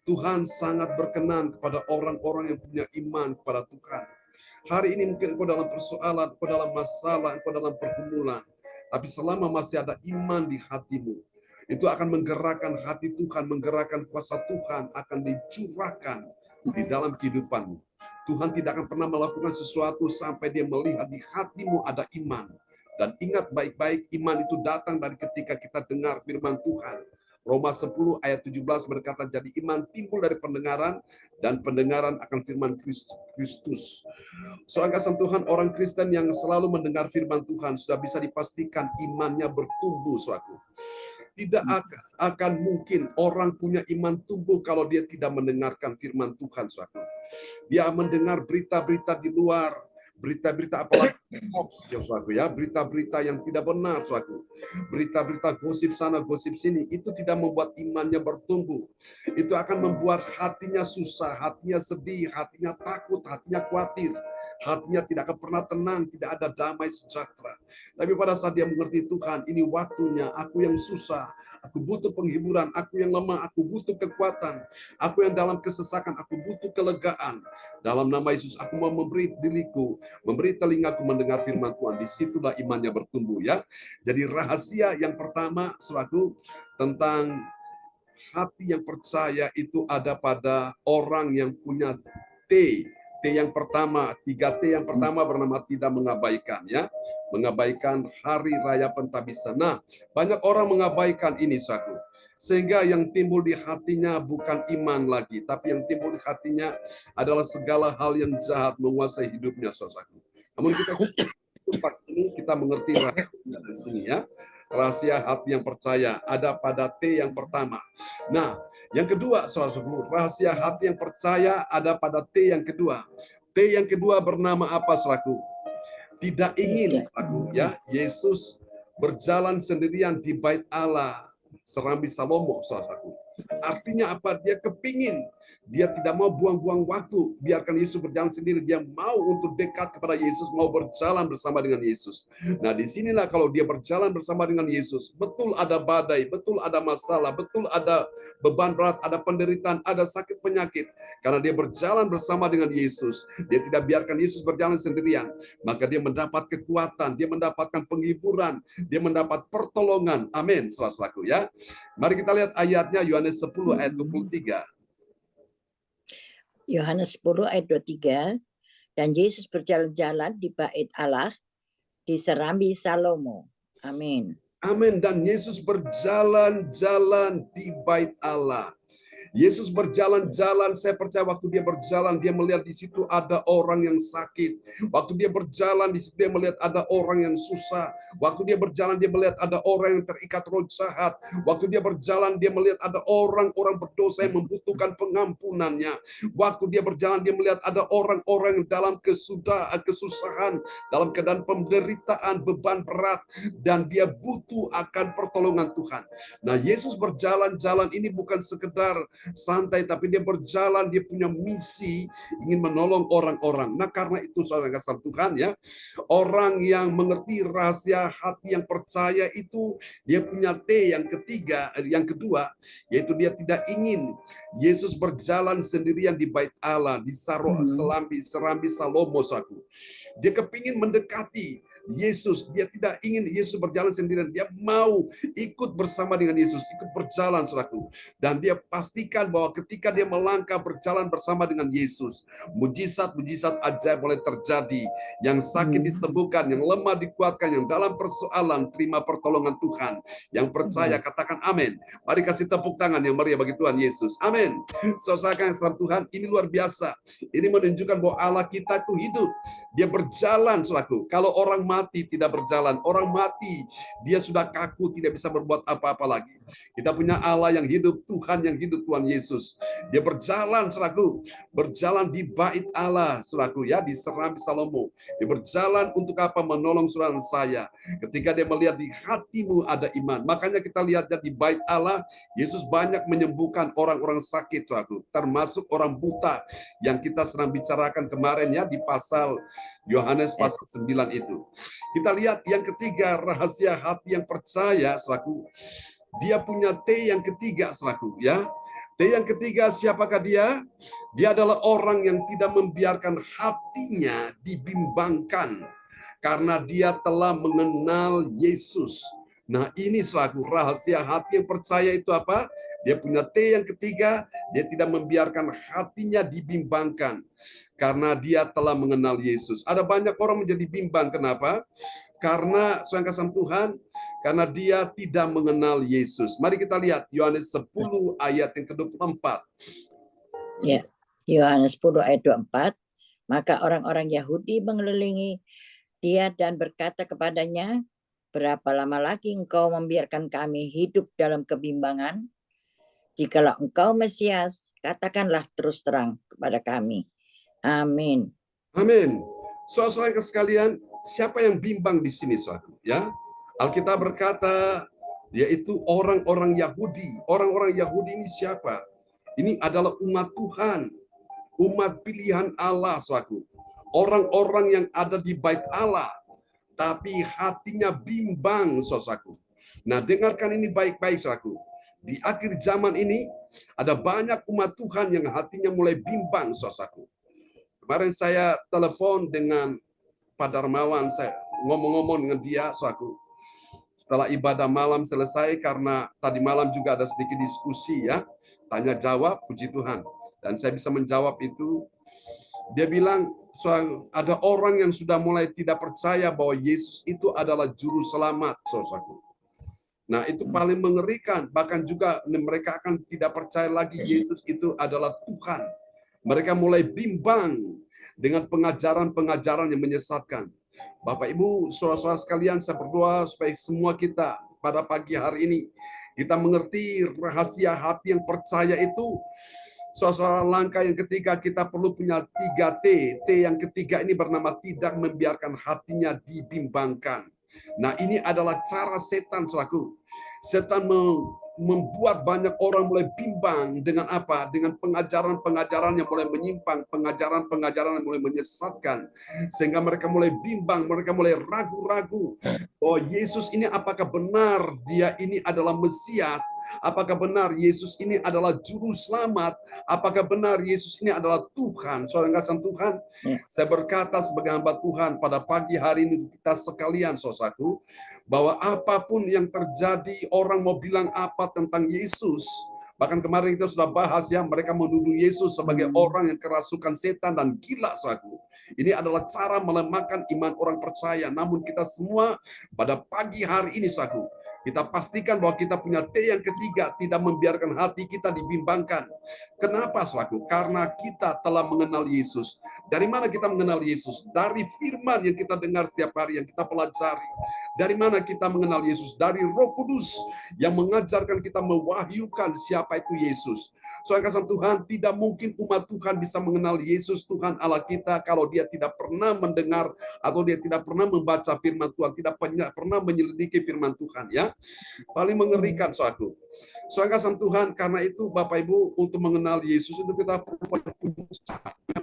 Tuhan sangat berkenan kepada orang-orang yang punya iman kepada Tuhan. Hari ini mungkin engkau dalam persoalan, engkau dalam masalah, engkau dalam pergumulan. Tapi selama masih ada iman di hatimu, itu akan menggerakkan hati Tuhan, menggerakkan kuasa Tuhan akan dicurahkan di dalam kehidupanmu. Tuhan tidak akan pernah melakukan sesuatu sampai dia melihat di hatimu ada iman. Dan ingat baik-baik, iman itu datang dari ketika kita dengar firman Tuhan. Roma 10 ayat 17 berkata, jadi iman timbul dari pendengaran, dan pendengaran akan firman Kristus. Soal kasih Tuhan, orang Kristen yang selalu mendengar firman Tuhan sudah bisa dipastikan imannya bertumbuh, suatu. Tidak akan mungkin orang punya iman tumbuh kalau dia tidak mendengarkan firman Tuhan, suatu. Dia mendengar berita-berita di luar, berita-berita apalagi hoax, ya suatu ya, berita-berita yang tidak benar, suatu. Berita-berita gosip sana, gosip sini, itu tidak membuat imannya bertumbuh. Itu akan membuat hatinya susah, hatinya sedih, hatinya takut, hatinya khawatir. Hatinya tidak akan pernah tenang, tidak ada damai sejahtera. Tapi pada saat dia mengerti Tuhan, ini waktunya, aku yang susah, aku butuh penghiburan, aku yang lemah, aku butuh kekuatan, aku yang dalam kesesakan, aku butuh kelegaan. Dalam nama Yesus, aku mau memberi diriku, memberi telingaku mendengar firman Tuhan. Disitulah imannya bertumbuh ya. Jadi rahasia yang pertama, saudaraku, tentang hati yang percaya itu ada pada orang yang punya T. T yang pertama, 3T yang pertama bernama tidak mengabaikan ya. Mengabaikan hari raya pentabisan. Nah, banyak orang mengabaikan ini, saudaraku. Sehingga yang timbul di hatinya bukan iman lagi, tapi yang timbul di hatinya adalah segala hal yang jahat menguasai hidupnya, saudaraku. Namun kita mengerti rahasia dari sini ya. Rahasia hati yang percaya ada pada T yang pertama. Nah, yang kedua, saudara-saudara, rahasia hati yang percaya ada pada T yang kedua. T yang kedua bernama apa, saudaraku? Tidak ingin, saudaraku ya, Yesus berjalan sendirian di bait Allah Serambi Salomo, saudaraku. Artinya apa? Dia kepingin, dia tidak mau buang-buang waktu, biarkan Yesus berjalan sendiri. Dia mau untuk dekat kepada Yesus, mau berjalan bersama dengan Yesus. Nah, disinilah kalau dia berjalan bersama dengan Yesus, betul ada badai, betul ada masalah, betul ada beban berat, ada penderitaan, ada sakit penyakit. Karena dia berjalan bersama dengan Yesus, dia tidak biarkan Yesus berjalan sendirian, maka dia mendapat kekuatan, dia mendapatkan penghiburan, dia mendapat pertolongan. Amin, saudaraku ya. Mari kita lihat ayatnya, Yohanes 10 ayat 23. Yohanes 10 ayat 23. Dan Yesus berjalan-jalan di bait Allah di Serambi Salomo. Amin. Amin. Dan Yesus berjalan-jalan di bait Allah. Yesus berjalan-jalan, saya percaya waktu dia berjalan, dia melihat di situ ada orang yang sakit. Waktu dia berjalan, di situ dia melihat ada orang yang susah. Waktu dia berjalan, dia melihat ada orang yang terikat roh jahat. Waktu dia berjalan, dia melihat ada orang-orang berdosa yang membutuhkan pengampunannya. Waktu dia berjalan, dia melihat ada orang-orang yang dalam kesusahan, dalam keadaan penderitaan, beban berat, dan dia butuh akan pertolongan Tuhan. Nah, Yesus berjalan-jalan ini bukan sekedar santai, tapi dia berjalan, dia punya misi, ingin menolong orang-orang. Nah, karena itu saudara kasih Tuhan ya, orang yang mengerti rahasia hati yang percaya itu, dia punya T yang ketiga, yang kedua, yaitu dia tidak ingin Yesus berjalan sendirian di bait Allah, di serambi Salomo saku. Dia kepingin mendekati Yesus, dia tidak ingin Yesus berjalan sendirian, dia mau ikut bersama dengan Yesus, ikut berjalan saudaraku. Dan dia pastikan bahwa ketika dia melangkah berjalan bersama dengan Yesus, mujizat-mujizat ajaib boleh terjadi, yang sakit disembuhkan, yang lemah dikuatkan, yang dalam persoalan terima pertolongan Tuhan. Yang percaya katakan amin. Mari kasih tepuk tangan yang meriah bagi Tuhan Yesus. Amin. Saudara Tuhan, ini luar biasa. Ini menunjukkan bahwa Allah kita itu hidup. Dia berjalan saudaraku. Kalau orang mati tidak berjalan, orang mati dia sudah kaku, tidak bisa berbuat apa-apa lagi. Kita punya Allah yang hidup, Tuhan yang hidup, Tuhan Yesus. Dia berjalan saudaraku, berjalan di bait Allah saudaraku ya, di serambi Salomo. Dia berjalan untuk apa? Menolong saudara saya. Ketika dia melihat di hatimu ada iman. Makanya kita lihatnya di bait Allah, Yesus banyak menyembuhkan orang-orang sakit saudaraku, termasuk orang buta yang kita sedang bicarakan kemarin ya, di pasal Yohanes pasal 9 itu. Kita lihat yang ketiga, rahasia hati yang percaya saudaraku. Dia punya T yang ketiga saudaraku ya. T yang ketiga, siapakah dia? Dia adalah orang yang tidak membiarkan hatinya dibimbangkan karena dia telah mengenal Yesus. Nah, ini selaku rahasia hati yang percaya itu apa? Dia punya T yang ketiga, dia tidak membiarkan hatinya dibimbangkan karena dia telah mengenal Yesus. Ada banyak orang menjadi bimbang, kenapa? Karena saudara kasih Tuhan, karena dia tidak mengenal Yesus. Mari kita lihat Yohanes 10 ayat yang ke-24. Ya, Yohanes 10 ayat 24. Maka orang-orang Yahudi mengelilingi dia dan berkata kepadanya, berapa lama lagi engkau membiarkan kami hidup dalam kebimbangan? Jikalau engkau Mesias, katakanlah terus terang kepada kami. Amin. Amin. Saudara sekalian, siapa yang bimbang di sini, saudara? Ya, Alkitab berkata, yaitu orang-orang Yahudi. Orang-orang Yahudi ini siapa? Ini adalah umat Tuhan, umat pilihan Allah, saudara. Orang-orang yang ada di bait Allah, tapi hatinya bimbang, saudaraku. Nah, dengarkan ini baik-baik, saudaraku. Di akhir zaman ini, ada banyak umat Tuhan yang hatinya mulai bimbang, saudaraku. Kemarin saya telepon dengan Pak Darmawan, saya ngomong-ngomong dengan dia, saudaraku. Setelah ibadah malam selesai, karena tadi malam juga ada sedikit diskusi ya, tanya jawab, puji Tuhan. Dan saya bisa menjawab itu. Dia bilang, ada orang yang sudah mulai tidak percaya bahwa Yesus itu adalah juru selamat, saudaraku. Nah, itu paling mengerikan. Bahkan juga mereka akan tidak percaya lagi Yesus itu adalah Tuhan. Mereka mulai bimbang dengan pengajaran-pengajaran yang menyesatkan. Bapak, Ibu, saudara-saudara sekalian, saya berdoa supaya semua kita pada pagi hari ini, kita mengerti rahasia hati yang percaya itu. Saudara, langkah yang ketiga kita perlu punya 3T. T yang ketiga ini bernama tidak membiarkan hatinya dibimbangkan. Nah, ini adalah cara setan, saudaraku. Setan membuat banyak orang mulai bimbang dengan apa? Dengan pengajaran-pengajaran yang mulai menyimpang, pengajaran-pengajaran yang mulai menyesatkan. Sehingga mereka mulai bimbang, mereka mulai ragu-ragu. Oh, Yesus ini apakah benar dia ini adalah Mesias? Apakah benar Yesus ini adalah juru selamat? Apakah benar Yesus ini adalah Tuhan? Saudara kasih Tuhan, saya berkata sebagai hamba Tuhan pada pagi hari ini kita sekalian, saudaraku, bahwa apapun yang terjadi, orang mau bilang apa tentang Yesus. Bahkan kemarin kita sudah bahas ya, mereka menuduh Yesus sebagai orang yang kerasukan setan dan gila, saudaraku. Ini adalah cara melemahkan iman orang percaya. Namun kita semua pada pagi hari ini, saudaraku, kita pastikan bahwa kita punya T yang ketiga, tidak membiarkan hati kita dibimbangkan. Kenapa, saudaraku? Karena kita telah mengenal Yesus. Dari mana kita mengenal Yesus? Dari firman yang kita dengar setiap hari, yang kita pelajari. Dari mana kita mengenal Yesus? Dari Roh Kudus yang mengajarkan kita mewahyukan siapa itu Yesus. Soalnya kasih Tuhan, tidak mungkin umat Tuhan bisa mengenal Yesus Tuhan Allah kita kalau dia tidak pernah mendengar atau dia tidak pernah membaca firman Tuhan, tidak pernah menyelidiki firman Tuhan, ya. Paling mengerikan, saudaraku. Soalnya kasih Tuhan, karena itu Bapak Ibu, untuk mengenal Yesus itu kita perlu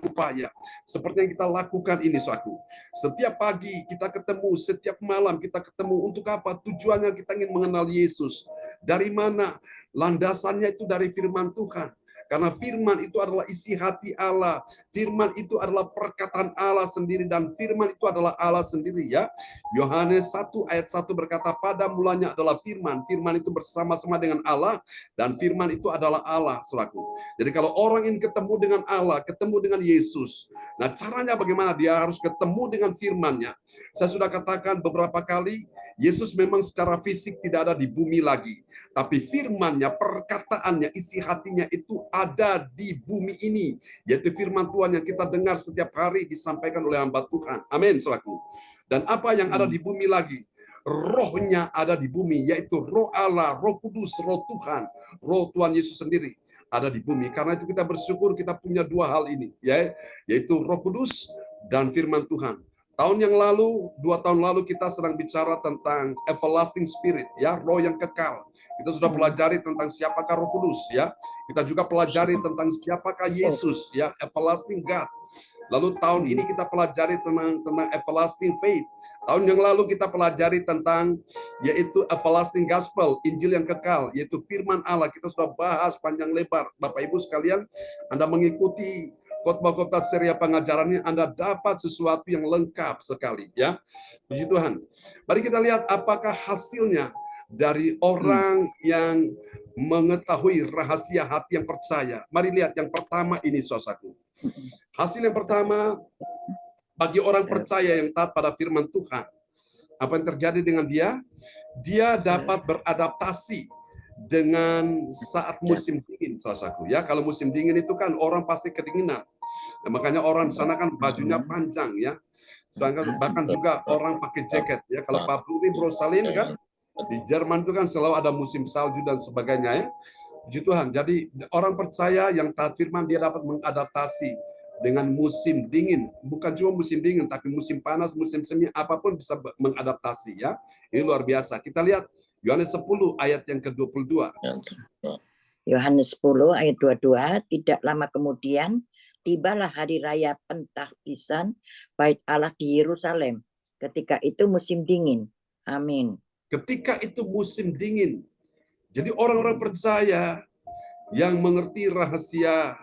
upaya. Seperti yang kita lakukan ini, saudaraku. Setiap pagi kita ketemu, setiap malam kita ketemu. Untuk apa? Tujuannya kita ingin mengenal Yesus. Dari mana? Landasannya itu dari firman Tuhan. Karena firman itu adalah isi hati Allah. Firman itu adalah perkataan Allah sendiri. Dan firman itu adalah Allah sendiri, ya. Yohanes 1 ayat 1 berkata, pada mulanya adalah firman. Firman itu bersama-sama dengan Allah. Dan firman itu adalah Allah, saudaraku. Jadi kalau orang ingin ketemu dengan Allah, ketemu dengan Yesus. Nah, caranya bagaimana? Dia harus ketemu dengan firman-Nya. Saya sudah katakan beberapa kali, Yesus memang secara fisik tidak ada di bumi lagi. Tapi firman-Nya, perkataannya, isi hatinya itu ada di bumi ini. Yaitu firman Tuhan yang kita dengar setiap hari disampaikan oleh hamba Tuhan. Amin, saudaraku. Dan apa yang ada di bumi lagi? Rohnya ada di bumi, yaitu Roh Allah, Roh Kudus, Roh Tuhan, Roh Tuhan Yesus sendiri ada di bumi. Karena itu kita bersyukur kita punya dua hal ini, ya, yaitu Roh Kudus dan firman Tuhan. Tahun yang lalu, 2 tahun lalu kita sedang bicara tentang everlasting spirit, ya, roh yang kekal. Kita sudah pelajari tentang siapakah Roh Kudus, ya. Kita juga pelajari tentang siapakah Yesus, ya, everlasting God. Lalu tahun ini kita pelajari tentang everlasting faith. Tahun yang lalu kita pelajari tentang yaitu everlasting gospel, Injil yang kekal, yaitu firman Allah. Kita sudah bahas panjang lebar. Bapak Ibu sekalian, Anda mengikuti khotbah-khotbah serial pengajarannya, Anda dapat sesuatu yang lengkap sekali, ya. Puji Tuhan. Mari kita lihat apakah hasilnya dari orang yang mengetahui rahasia hati yang percaya. Mari lihat yang pertama ini, saudaraku. Hasil yang pertama, bagi orang percaya yang taat pada firman Tuhan, apa yang terjadi dengan dia? Dia dapat beradaptasi dengan saat musim dingin, saudaraku. Ya, kalau musim dingin itu kan orang pasti kedinginan. Nah, makanya orang di sana kan bajunya panjang, ya. Bahkan juga orang pakai jaket, ya. Kalau Pak Budi Rosalin kan di Jerman itu kan selalu ada musim salju dan sebagainya, ya. Puji Tuhan. Jadi orang percaya yang taat firman dia dapat mengadaptasi dengan musim dingin. Bukan cuma musim dingin, tapi musim panas, musim semi, apapun bisa mengadaptasi, ya. Ini luar biasa. Kita lihat Yohanes 10 ayat yang ke-22. Yohanes 10 ayat 22, tidak lama kemudian tibalah hari raya Pentahbisan Bait Allah di Yerusalem. Ketika itu musim dingin. Amin. Ketika itu musim dingin. Jadi orang-orang percaya yang mengerti rahasia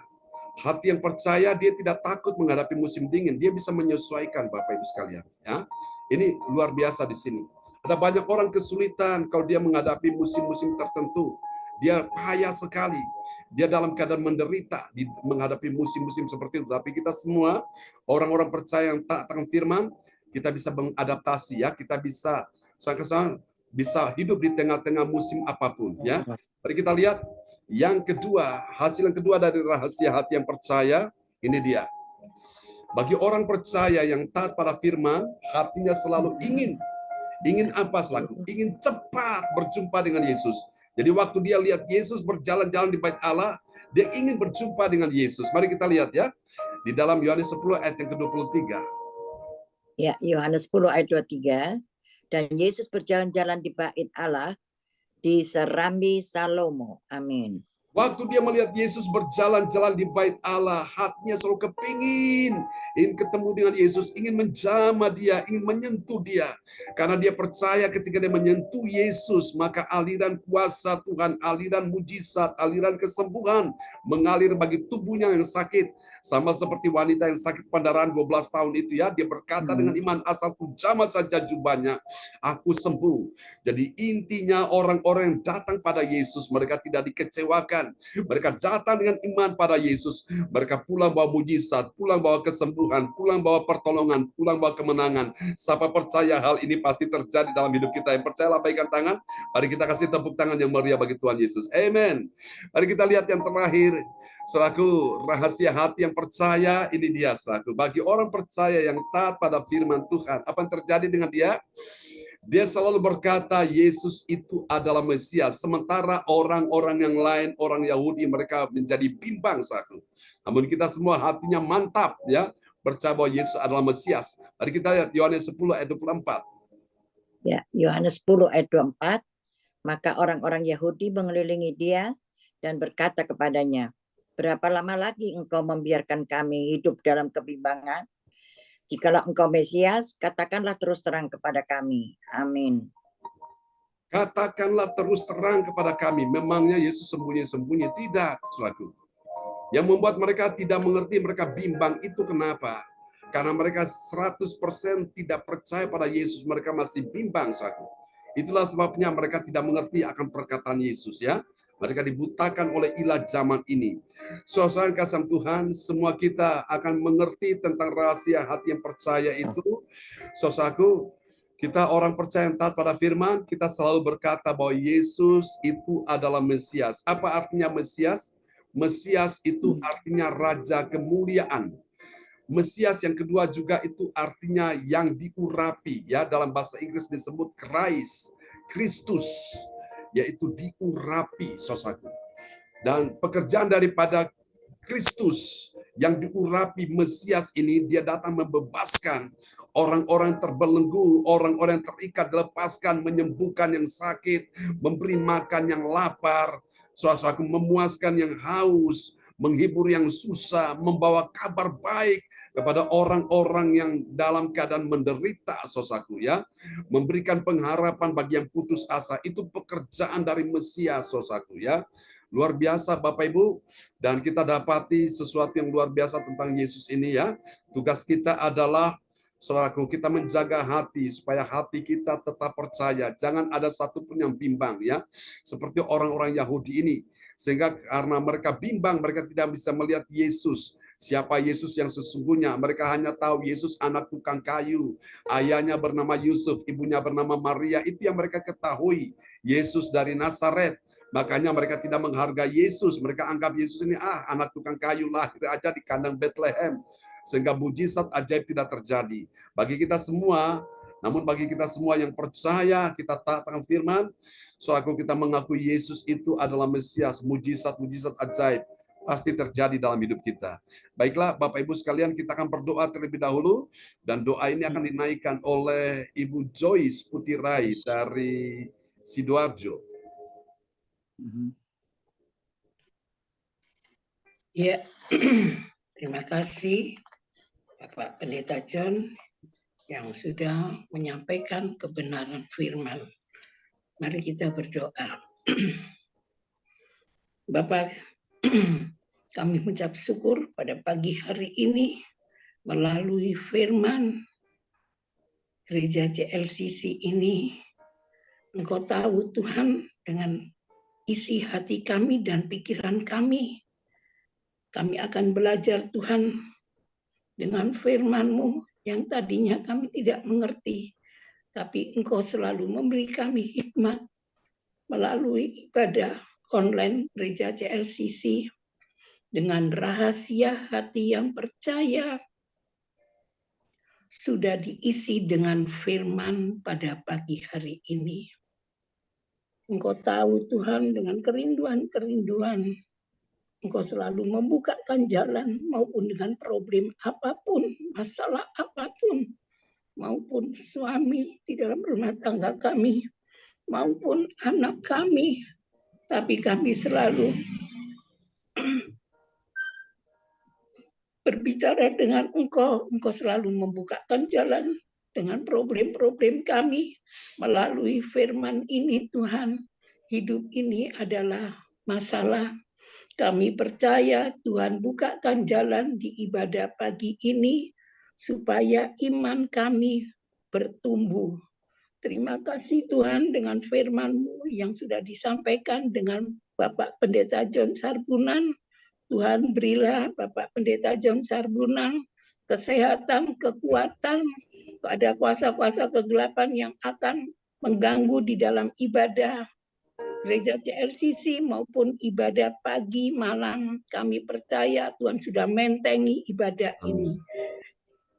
hati yang percaya, dia tidak takut menghadapi musim dingin. Dia bisa menyesuaikan, Bapak Ibu sekalian. Ya, ini luar biasa di sini. Ada banyak orang kesulitan kalau dia menghadapi musim-musim tertentu. Dia payah sekali. Dia dalam keadaan menderita menghadapi musim-musim seperti itu. Tapi kita semua, orang-orang percaya yang taat akan firman, kita bisa mengadaptasi, ya. Kita bisa hidup di tengah-tengah musim apapun, ya. Mari kita lihat yang kedua, hasil yang kedua dari rahasia hati yang percaya, ini dia. Bagi orang percaya yang taat pada firman, hatinya selalu ingin apa selaku? Ingin cepat berjumpa dengan Yesus. Jadi waktu dia lihat Yesus berjalan-jalan di Bait Allah, dia ingin berjumpa dengan Yesus. Mari kita lihat, ya. Di dalam Yohanes 10 ayat yang ke-23. Ya, Yohanes 10 ayat 23. Dan Yesus berjalan-jalan di Bait Allah di Serambi Salomo. Amin. Waktu dia melihat Yesus berjalan-jalan di Bait Allah, hatinya selalu kepingin, ingin ketemu dengan Yesus, ingin menjamah dia, ingin menyentuh dia. Karena dia percaya ketika dia menyentuh Yesus, maka aliran kuasa Tuhan, aliran mujizat, aliran kesembuhan mengalir bagi tubuhnya yang sakit. Sama seperti wanita yang sakit pendarahan 12 tahun itu, ya. Dia berkata dengan iman, asalku jamah saja jubahnya, aku sembuh. Jadi intinya orang-orang yang datang pada Yesus, mereka tidak dikecewakan. Tuhan. Mereka datang dengan iman pada Yesus. Mereka pulang bawa mujizat, pulang bawa kesembuhan, pulang bawa pertolongan, pulang bawa kemenangan. Siapa percaya hal ini pasti terjadi dalam hidup kita. Yang percaya lambaikan tangan. Mari kita kasih tepuk tangan yang meriah bagi Tuhan Yesus. Amen. Mari kita lihat yang terakhir. Saudaraku, rahasia hati yang percaya, ini dia saudaraku. Bagi orang percaya yang taat pada firman Tuhan, apa yang terjadi dengan dia? Dia selalu berkata Yesus itu adalah Mesias. Sementara orang-orang yang lain, orang Yahudi, mereka menjadi bimbang saudaraku. Namun kita semua hatinya mantap ya, percaya bahwa Yesus adalah Mesias. Mari kita lihat Yohanes 10 ayat 24. Ya, Yohanes 10 ayat 24. Maka orang-orang Yahudi mengelilingi dia dan berkata kepadanya, berapa lama lagi engkau membiarkan kami hidup dalam kebimbangan? Jikalau engkau Mesias, katakanlah terus terang kepada kami. Amin. Katakanlah terus terang kepada kami. Memangnya Yesus sembunyi-sembunyi? Tidak, saudaraku. Yang membuat mereka tidak mengerti, mereka bimbang, itu kenapa? Karena mereka 100% tidak percaya pada Yesus. Mereka masih bimbang, saudaraku. Itulah sebabnya mereka tidak mengerti akan perkataan Yesus ya. Mereka dibutakan oleh ilah zaman ini. Saudara kasih Tuhan, semua kita akan mengerti tentang rahasia hati yang percaya itu. Saudaraku, kita orang percaya yang taat pada firman, kita selalu berkata bahwa Yesus itu adalah Mesias. Apa artinya Mesias? Mesias itu artinya Raja Kemuliaan. Mesias yang kedua juga itu artinya yang diurapi. Ya, dalam bahasa Inggris disebut Christ, Kristus, yaitu diurapi, saudaraku. Dan pekerjaan daripada Kristus yang diurapi Mesias ini, dia datang membebaskan orang-orang yang terbelenggu, orang-orang yang terikat, dilepaskan, menyembuhkan yang sakit, memberi makan yang lapar, saudaraku, memuaskan yang haus, menghibur yang susah, membawa kabar baik kepada orang-orang yang dalam keadaan menderita, saudaraku ya, memberikan pengharapan bagi yang putus asa. Itu pekerjaan dari Mesias, saudaraku ya. Luar biasa Bapak Ibu, dan kita dapati sesuatu yang luar biasa tentang Yesus ini ya. Tugas kita adalah, saudaraku, kita menjaga hati supaya hati kita tetap percaya. Jangan ada satupun yang bimbang ya, seperti orang-orang Yahudi ini. Sehingga karena mereka bimbang, mereka tidak bisa melihat Yesus. Siapa Yesus yang sesungguhnya? Mereka hanya tahu Yesus anak tukang kayu. Ayahnya bernama Yusuf, ibunya bernama Maria. Itu yang mereka ketahui. Yesus dari Nazaret. Makanya mereka tidak menghargai Yesus. Mereka anggap Yesus ini anak tukang kayu, lahir aja di kandang Bethlehem. Sehingga mujizat ajaib tidak terjadi. Bagi kita semua, namun bagi kita semua yang percaya, kita taat akan firman, selaku kita mengakui Yesus itu adalah Mesias, mujizat-mujizat ajaib pasti terjadi dalam hidup kita. Baiklah Bapak Ibu sekalian, kita akan berdoa terlebih dahulu, dan doa ini akan dinaikkan oleh Ibu Joyce Putirai dari Sidoarjo. Ya, terima kasih Bapak Pendeta John yang sudah menyampaikan kebenaran firman. Mari kita berdoa. Bapak, kami mengucap syukur pada pagi hari ini melalui firman Gereja CLCC ini. Engkau tahu Tuhan dengan isi hati kami dan pikiran kami. Kami akan belajar Tuhan dengan firman-Mu yang tadinya kami tidak mengerti. Tapi Engkau selalu memberi kami hikmat melalui ibadah online Gereja CLCC dengan rahasia hati yang percaya sudah diisi dengan firman pada pagi hari ini. Engkau tahu Tuhan dengan kerinduan-kerinduan, Engkau selalu membukakan jalan maupun dengan problem apapun, masalah apapun, maupun suami di dalam rumah tangga kami, maupun anak kami. Tapi kami selalu berbicara dengan Engkau. Engkau selalu membukakan jalan dengan problem-problem kami melalui firman ini Tuhan. Hidup ini adalah masalah. Kami percaya Tuhan bukakan jalan di ibadah pagi ini supaya iman kami bertumbuh. Terima kasih Tuhan dengan firman-Mu yang sudah disampaikan dengan Bapak Pendeta John Sarbunan. Tuhan berilah Bapak Pendeta John Sarbunan kesehatan, kekuatan pada kuasa-kuasa kegelapan yang akan mengganggu di dalam ibadah gereja CLCC maupun ibadah pagi malam. Kami percaya Tuhan sudah mentengi ibadah ini.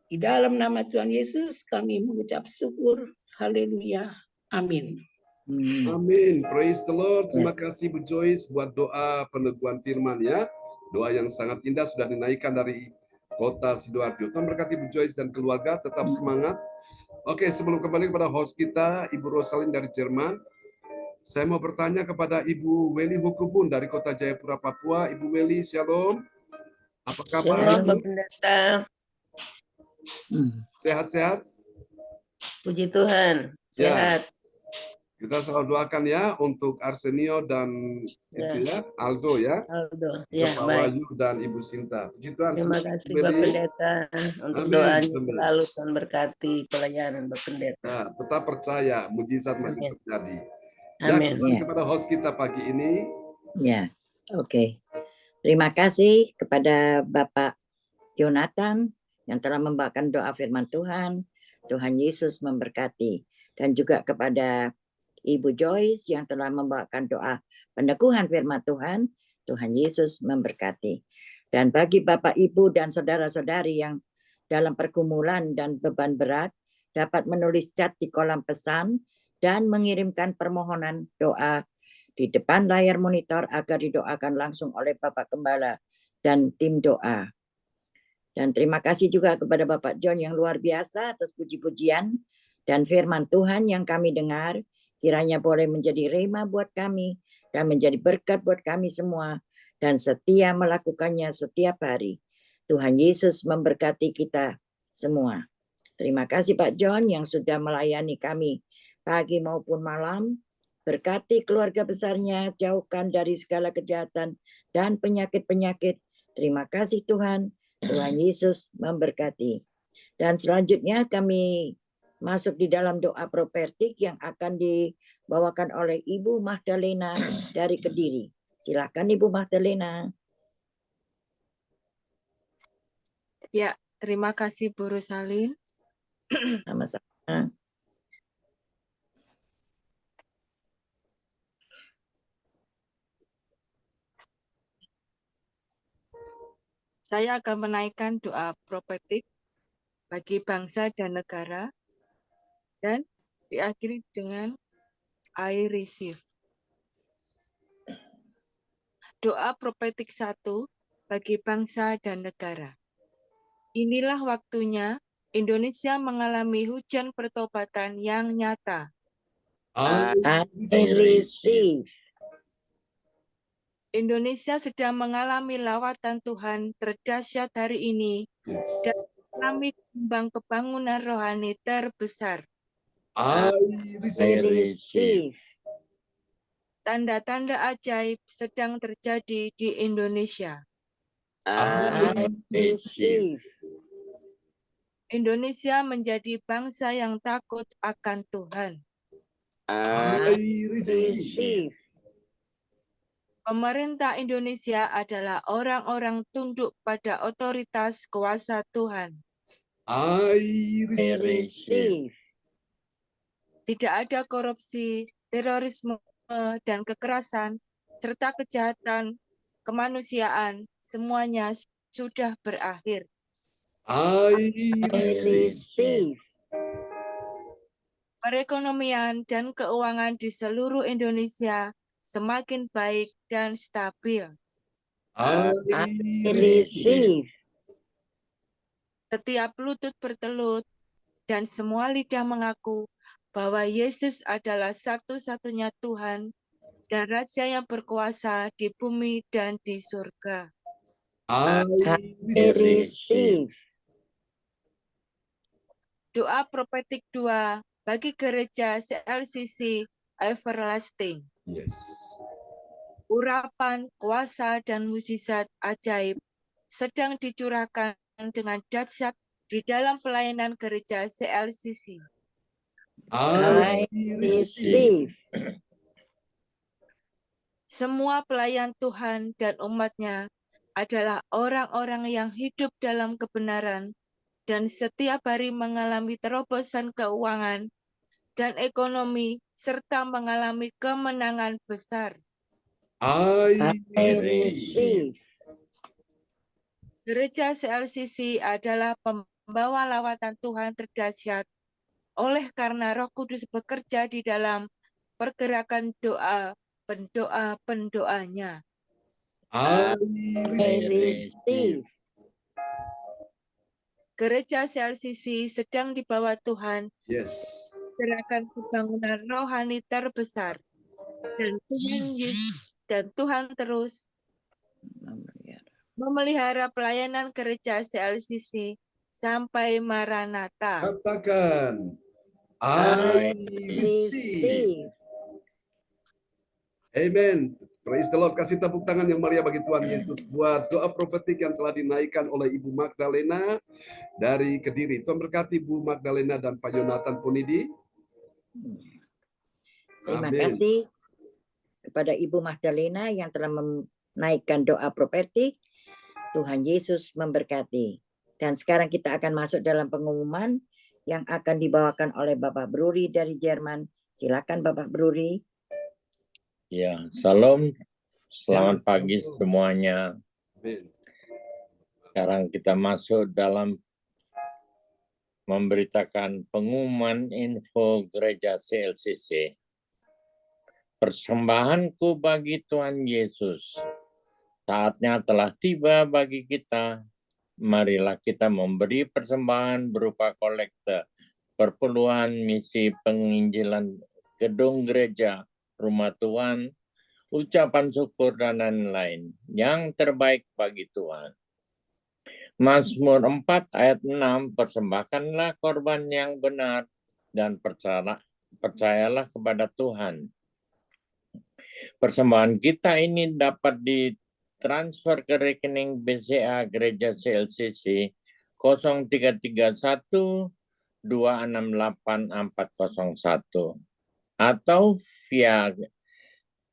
Di dalam nama Tuhan Yesus kami mengucap syukur. Haleluya. Amin. Amin. Praise the Lord. Terima kasih Bu Joyce buat doa peneguhan firman ya. Doa yang sangat indah sudah dinaikkan dari kota Sidoarjo. Tuhan berkati Bu Joyce dan keluarga, tetap semangat. Oke, sebelum kembali kepada host kita, Ibu Rosalin dari Jerman, saya mau bertanya kepada Ibu Weli Hukubun dari kota Jayapura, Papua. Ibu Weli, shalom. Apa kabar? Shalom, Bapak Pendeta. Sehat-sehat? Puji Tuhan, sehat. Kita selalu doakan ya untuk Arsenio dan Aldo ya. Aldo, ya Pak baik. Wahyu dan Ibu Sinta. Puji Tuhan. Terima kasih Bapak Pendeta untuk doanya selalu Tuhan berkati pelayanan Bapak Pendeta. Nah, tetap percaya mujizat masih terjadi. Amin. Ya, kepada host kita pagi ini. Ya, oke. Terima kasih kepada Bapak Jonathan yang telah membawakan doa firman Tuhan. Tuhan Yesus memberkati. Dan juga kepada Ibu Joyce yang telah membawakan doa peneguhan firman Tuhan. Tuhan Yesus memberkati. Dan bagi Bapak, Ibu, dan saudara-saudari yang dalam pergumulan dan beban berat, dapat menulis chat di kolom pesan dan mengirimkan permohonan doa di depan layar monitor agar didoakan langsung oleh Bapak Gembala dan tim doa. Dan terima kasih juga kepada Bapak John yang luar biasa atas puji-pujian dan firman Tuhan yang kami dengar. Kiranya boleh menjadi rema buat kami dan menjadi berkat buat kami semua dan setia melakukannya setiap hari. Tuhan Yesus memberkati kita semua. Terima kasih Pak John yang sudah melayani kami pagi maupun malam. Berkati keluarga besarnya, jauhkan dari segala kejahatan dan penyakit-penyakit. Terima kasih Tuhan. Tuhan Yesus memberkati. Dan selanjutnya kami masuk di dalam doa profetik yang akan dibawakan oleh Ibu Magdalena dari Kediri. Silakan Ibu Magdalena. Ya, terima kasih Bu Rosalin. Sama-sama. Saya akan menaikkan doa profetik bagi bangsa dan negara dan diakhiri dengan I receive. Doa profetik 1 bagi bangsa dan negara. Inilah waktunya Indonesia mengalami hujan pertobatan yang nyata. I receive. Indonesia sedang mengalami lawatan Tuhan terdahsyat hari ini dan mengalami kembang kebangunan rohani terbesar. I receive. Tanda-tanda ajaib sedang terjadi di Indonesia. I receive. Indonesia menjadi bangsa yang takut akan Tuhan. I receive. Pemerintah Indonesia adalah orang-orang tunduk pada otoritas kuasa Tuhan. I receive. Tidak ada korupsi, terorisme, dan kekerasan, serta kejahatan kemanusiaan, semuanya sudah berakhir. I receive. Perekonomian dan keuangan di seluruh Indonesia semakin baik dan stabil. I receive. Setiap lutut bertelut dan semua lidah mengaku bahwa Yesus adalah satu-satunya Tuhan dan Raja yang berkuasa di bumi dan di surga. I receive. Doa profetik 2 bagi gereja CLCC Everlasting. Yes. Urapan, kuasa, dan mukjizat ajaib sedang dicurahkan dengan dahsyat di dalam pelayanan gereja CLCC. I receive. Semua pelayan Tuhan dan umat-Nya adalah orang-orang yang hidup dalam kebenaran dan setiap hari mengalami terobosan keuangan dan ekonomi serta mengalami kemenangan besar. I I receive. receive. Gereja CLCC adalah pembawa lawatan Tuhan terdahsyat oleh karena Roh Kudus bekerja di dalam pergerakan doa pendoa-pendoanya. I I receive. receive. Gereja CLCC sedang dibawa Tuhan Yes. gerakan pembangunan rohani terbesar dan Tuhan terus memelihara pelayanan gereja CLCC sampai Maranatha. Katakan, I I receive. receive. Amen. Praise the Lord. Kasih tepuk tangan yang mulia bagi Tuhan Yesus buat doa profetik yang telah dinaikkan oleh Ibu Magdalena dari Kediri. Tuhan berkati Bu Magdalena dan Pak Yonatan Punidi. Terima Amin. kasih kepada Ibu Magdalena yang telah menaikkan doa profetik. Tuhan Yesus memberkati. Dan sekarang kita akan masuk dalam pengumuman yang akan dibawakan oleh Bapak Bruri dari Jerman. Silakan Bapak Bruri. Ya, salam. Selamat Ya, pagi salam. semuanya. Amin. Sekarang kita masuk dalam memberitakan pengumuman info gereja CLCC. Persembahanku bagi Tuhan Yesus. Saatnya telah tiba bagi kita. Marilah kita memberi persembahan berupa kolekte, perpuluhan misi penginjilan gedung gereja, rumah Tuhan, ucapan syukur dan lain-lain yang terbaik bagi Tuhan. Mazmur 4 ayat 6, persembahkanlah korban yang benar dan percayalah kepada Tuhan. Persembahan kita ini dapat ditransfer ke rekening BCA Gereja CLCC 0331 268 401 atau via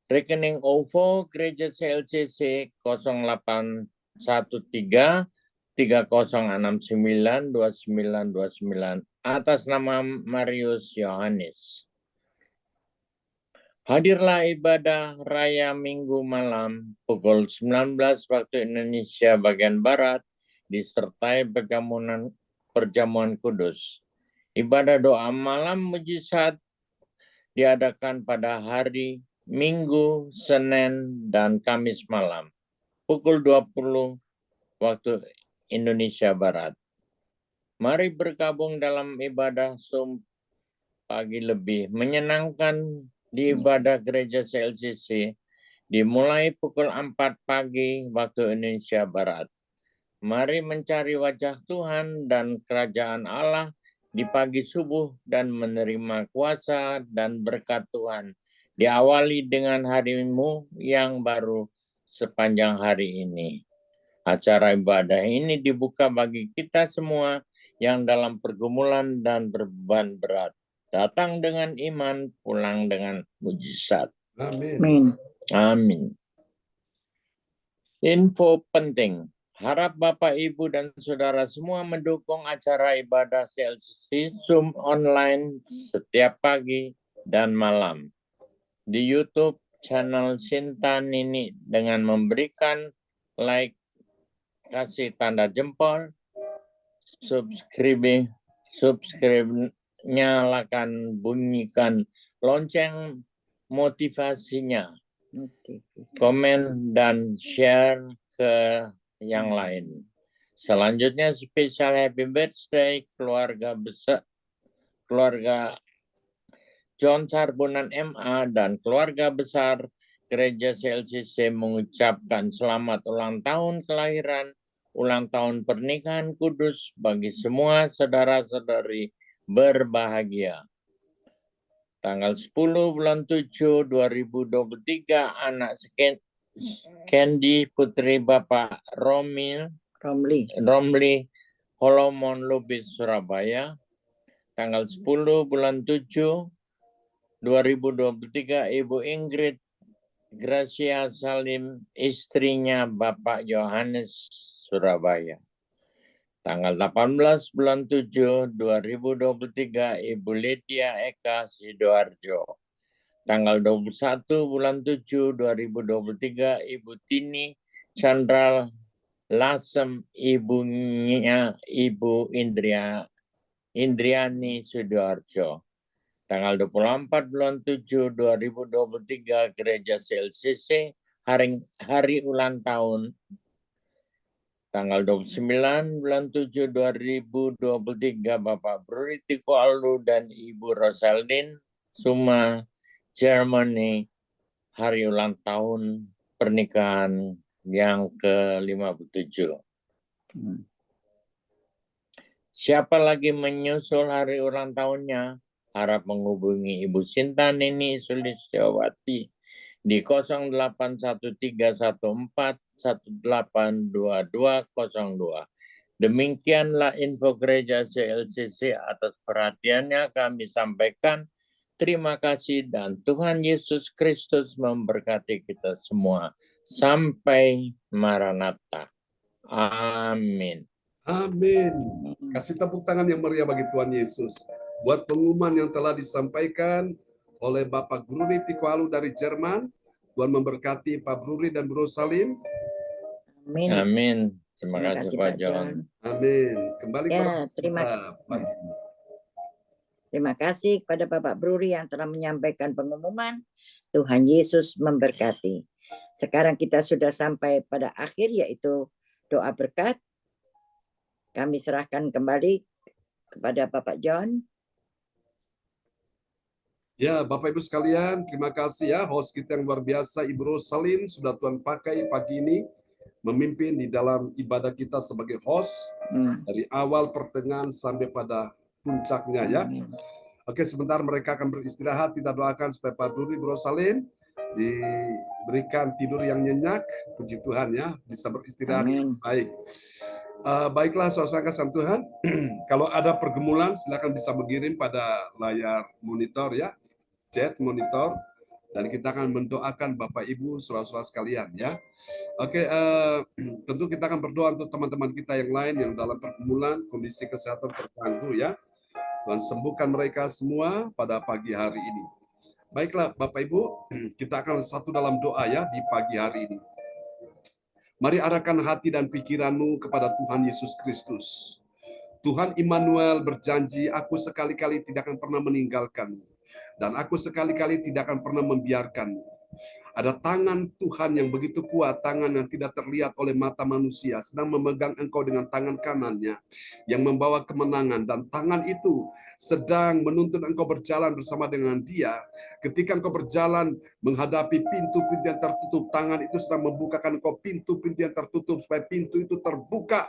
rekening OVO Gereja CLCC 0813 3069 2929 atas nama Marius Yohanes. Hadirlah ibadah raya Minggu malam pukul 19 waktu Indonesia bagian Barat disertai perjamuan kudus. Ibadah doa malam mujizat diadakan pada hari Minggu, Senin, dan Kamis malam pukul 20 waktu Indonesia Barat. Mari bergabung dalam ibadah Zoom pagi lebih menyenangkan di ibadah gereja CLCC dimulai pukul 4 pagi waktu Indonesia Barat. Mari mencari wajah Tuhan dan kerajaan Allah di pagi subuh dan menerima kuasa dan berkat Tuhan. Diawali dengan harimu yang baru sepanjang hari ini. Acara ibadah ini dibuka bagi kita semua yang dalam pergumulan dan beban berat. Datang dengan iman, pulang dengan mujizat. Amin. Amin. Info penting. Harap Bapak, Ibu, dan Saudara semua mendukung acara ibadah CLCC Zoom online setiap pagi dan malam. Di YouTube channel Sinta Nini dengan memberikan like, kasih tanda jempol, subscribe, nyalakan, bunyikan lonceng motivasinya, komen dan share ke yang lain. Selanjutnya spesial happy birthday keluarga besar, keluarga John Sarbunan MA dan keluarga besar Gereja CLCC mengucapkan selamat ulang tahun kelahiran, ulang tahun pernikahan kudus bagi semua saudara-saudari berbahagia. Tanggal 10 bulan 7 2023 anak Candy Putri Bapak Romli Holomon Lubis Surabaya. Tanggal 10 bulan 7 2023 Ibu Ingrid Gracia Salim, istrinya Bapak Yohanes, Surabaya. Tanggal 18 bulan 7 2023, Ibu Lydia Eka, Sidoarjo. Tanggal 21 bulan 7 2023, Ibu Tini Chandra Lasem, ibunya Ibu Indriani Sidoarjo. Tanggal 24 bulan 7 2023, Gereja CLCC hari ulang tahun. Tanggal 29 bulan 7 2023, Bapak Bruri Tiko Alu dan Ibu Rosaldin Suma, Germany, hari ulang tahun pernikahan yang ke-57. Siapa lagi menyusul hari ulang tahunnya? Harap menghubungi Ibu Sinta Nini Sulistyawati di 081314182202. Demikianlah info Gereja CLCC. Atas perhatiannya kami sampaikan terima kasih dan Tuhan Yesus Kristus memberkati kita semua. Sampai Maranatha. Amin. Amin. Kasih tepuk tangan yang meriah bagi Tuhan Yesus. Buat pengumuman yang telah disampaikan oleh Bapak Bruri Tiko Alu dari Jerman. Tuhan memberkati Pak Bruri dan Bro Salim. Amin. Amin. Terima kasih Pak John. Amin. Kembali Ya, kepada pagi ini. Terima kasih kepada Bapak Bruri yang telah menyampaikan pengumuman. Tuhan Yesus memberkati. Sekarang kita sudah sampai pada akhir, yaitu doa berkat. Kami serahkan kembali kepada Bapak John. Ya, Bapak Ibu sekalian, terima kasih ya host kita yang luar biasa, Ibu Rosalin, sudah Tuhan pakai pagi ini memimpin di dalam ibadah kita sebagai host dari awal pertengahan sampai pada puncaknya ya. Oke, sebentar mereka akan beristirahat. Kita doakan supaya Pak Bruri Rosalin diberikan tidur yang nyenyak, puji Tuhan ya, bisa beristirahat baik. Baiklah saudara kasih Tuhan, kalau ada pergumulan silakan bisa mengirim pada layar monitor ya, chat monitor, dan kita akan mendoakan Bapak Ibu saudara-saudara sekalian ya. Oke, tentu kita akan berdoa untuk teman-teman kita yang lain yang dalam pergumulan kondisi kesehatan terganggu ya. Tuhan sembuhkan mereka semua pada pagi hari ini. Baiklah Bapak Ibu, kita akan satu dalam doa ya di pagi hari ini. Mari arahkan hati dan pikiranmu kepada Tuhan Yesus Kristus. Tuhan Immanuel berjanji, aku sekali-kali tidak akan pernah meninggalkanmu. Dan aku sekali-kali tidak akan pernah membiarkanmu. Ada tangan Tuhan yang begitu kuat, tangan yang tidak terlihat oleh mata manusia, sedang memegang engkau dengan tangan kanannya, yang membawa kemenangan, dan tangan itu sedang menuntun engkau berjalan bersama dengan dia. Ketika engkau berjalan menghadapi pintu-pintu yang tertutup, tangan itu sedang membukakan engkau pintu-pintu yang tertutup, supaya pintu itu terbuka,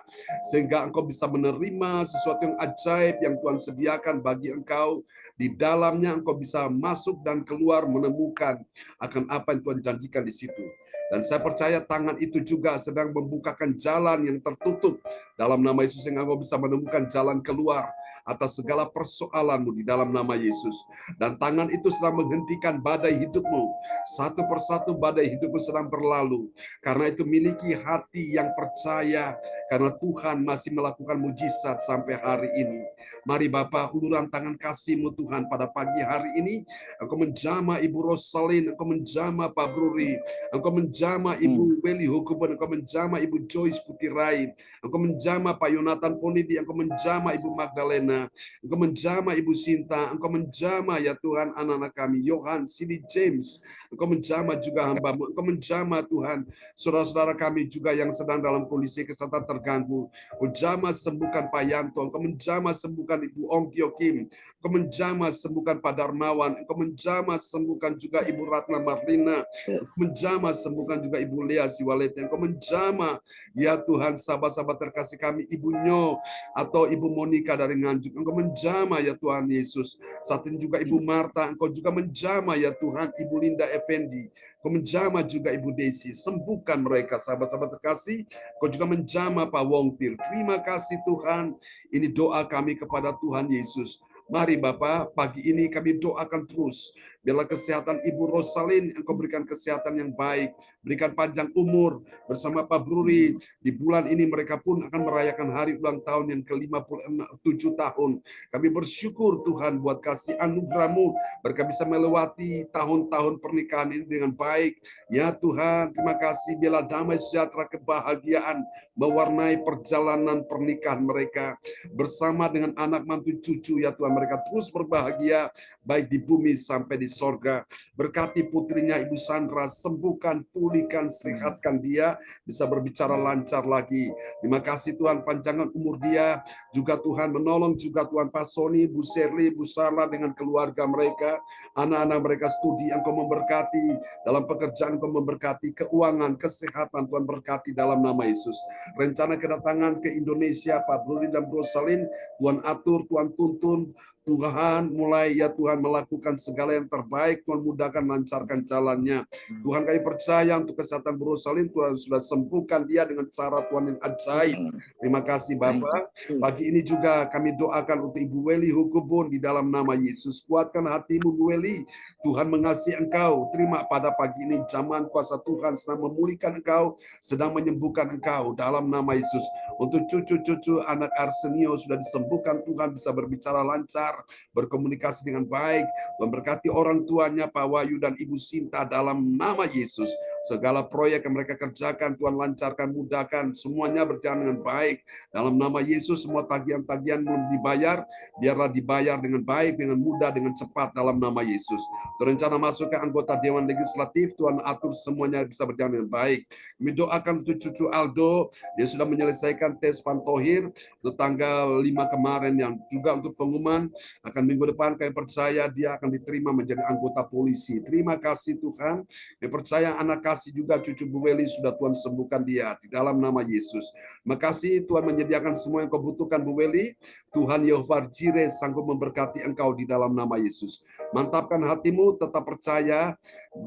sehingga engkau bisa menerima sesuatu yang ajaib yang Tuhan sediakan bagi engkau. Di dalamnya engkau bisa masuk dan keluar menemukan akan apa yang Tuhan janjikan di situ. Dan saya percaya tangan itu juga sedang membukakan jalan yang tertutup. Dalam nama Yesus yang engkau bisa menemukan jalan keluar atas segala persoalanmu di dalam nama Yesus. Dan tangan itu sedang menghentikan badai hidupmu. Satu persatu badai hidupmu sedang berlalu. Karena itu miliki hati yang percaya. Karena Tuhan masih melakukan mujizat sampai hari ini. Mari Bapak, uluran tangan kasih-Mu Tuhan pada pagi hari ini. Engkau menjamah Ibu Rosalin, Engkau menjamah Pak Bruri, Engkau menjamah Ibu Weli Hukuban, Engkau menjamah Ibu Joyce Putirai, Engkau menjamah Pak Yonatan Ponidi, Engkau menjamah Ibu Magdalena, Engkau menjamah Ibu Sinta, Engkau menjamah ya Tuhan anak-anak kami, Yohan, Sidi James, Engkau menjamah juga hamba-Mu, Engkau menjamah Tuhan, saudara-saudara kami juga yang sedang dalam kondisi kesehatan terganggu, Engkau menjamah sembuhkan Pak Yanto, Engkau menjamah sembuhkan Ibu Ongkyo Kim, Engkau menjamah sembuhkan Pak Darmawan, Engkau menjamah sembuhkan juga Ibu Ratna Marlina, Engkau menjamah sembuhkan juga Ibu Lea Siwalete, Engkau menjamah ya Tuhan sahabat-sahabat terkasih kami Ibu Nyo atau Ibu Monica dari Nganjuk, Engkau menjamah ya Tuhan Yesus. Saat ini juga Ibu Marta, Engkau juga menjamah ya Tuhan Ibu Linda Effendi, Engkau menjamah juga Ibu Desi, sembuhkan mereka sahabat-sahabat terkasih. Engkau juga menjamah Pak Wongtir. Terima kasih Tuhan, ini doa kami kepada Tuhan Yesus. Mari Bapa, pagi ini kami doakan terus. Biarlah kesehatan Ibu Rosalin, Engkau berikan kesehatan yang baik. Berikan panjang umur bersama Pak Bruri. Di bulan ini mereka pun akan merayakan hari ulang tahun yang ke-57 tahun. Kami bersyukur Tuhan buat kasih anugerah-Mu. Mereka bisa melewati tahun-tahun pernikahan ini dengan baik. Ya Tuhan, terima kasih. Biarlah damai sejahtera kebahagiaan mewarnai perjalanan pernikahan mereka. Bersama dengan anak mantu cucu ya Tuhan, mereka terus berbahagia baik di bumi sampai di sorga. Berkati putrinya Ibu Sandra, sembuhkan, pulihkan, sehatkan dia, bisa berbicara lancar lagi. Terima kasih Tuhan, panjangan umur dia, juga Tuhan menolong juga Tuhan Pak Sony, Bu Sherly, Bu Sarla dengan keluarga mereka, anak-anak mereka studi, Engkau memberkati dalam pekerjaan, Engkau memberkati keuangan, kesehatan, Tuhan berkati dalam nama Yesus. Rencana kedatangan ke Indonesia Pak Bruri dan Rosalin, Tuhan atur, Tuhan tuntun, Tuhan mulai ya Tuhan melakukan segala yang terbaik, Tuhan mudahkan, lancarkan jalannya. Tuhan kami percaya untuk kesehatan Bu Rosalin, Tuhan sudah sembuhkan dia dengan cara Tuhan yang ajaib. Terima kasih Bapak. Pagi ini juga kami doakan untuk Ibu Weli Hukubun di dalam nama Yesus. Kuatkan hatimu Bu Weli, Tuhan mengasihi engkau. Terima pada pagi ini zaman kuasa Tuhan sedang memulihkan engkau, sedang menyembuhkan engkau dalam nama Yesus. Untuk cucu-cucu anak Arsenio sudah disembuhkan, Tuhan bisa berbicara lancar, berkomunikasi dengan baik. Tuhan berkati orang tuanya Pak Wahyu dan Ibu Sinta dalam nama Yesus. Segala proyek yang mereka kerjakan Tuhan lancarkan, mudahkan, semuanya berjalan dengan baik. Dalam nama Yesus semua tagihan-tagihan belum dibayar, biarlah dibayar dengan baik, dengan mudah, dengan cepat dalam nama Yesus. Rencana masuk ke anggota Dewan Legislatif, Tuhan atur semuanya bisa berjalan dengan baik. Kami doakan untuk cucu Aldo, dia sudah menyelesaikan tes Pantohir untuk tanggal 5 kemarin, yang juga untuk pengumuman akan minggu depan. Kami percaya dia akan diterima menjadi anggota polisi. Terima kasih Tuhan. Kami percaya anak kasih juga cucu Bu Weli sudah Tuhan sembuhkan dia di dalam nama Yesus. Terima kasih Tuhan menyediakan semua yang kau butuhkan Bu Weli. Tuhan Yehova Jireh sanggup memberkati engkau di dalam nama Yesus. Mantapkan hatimu, tetap percaya,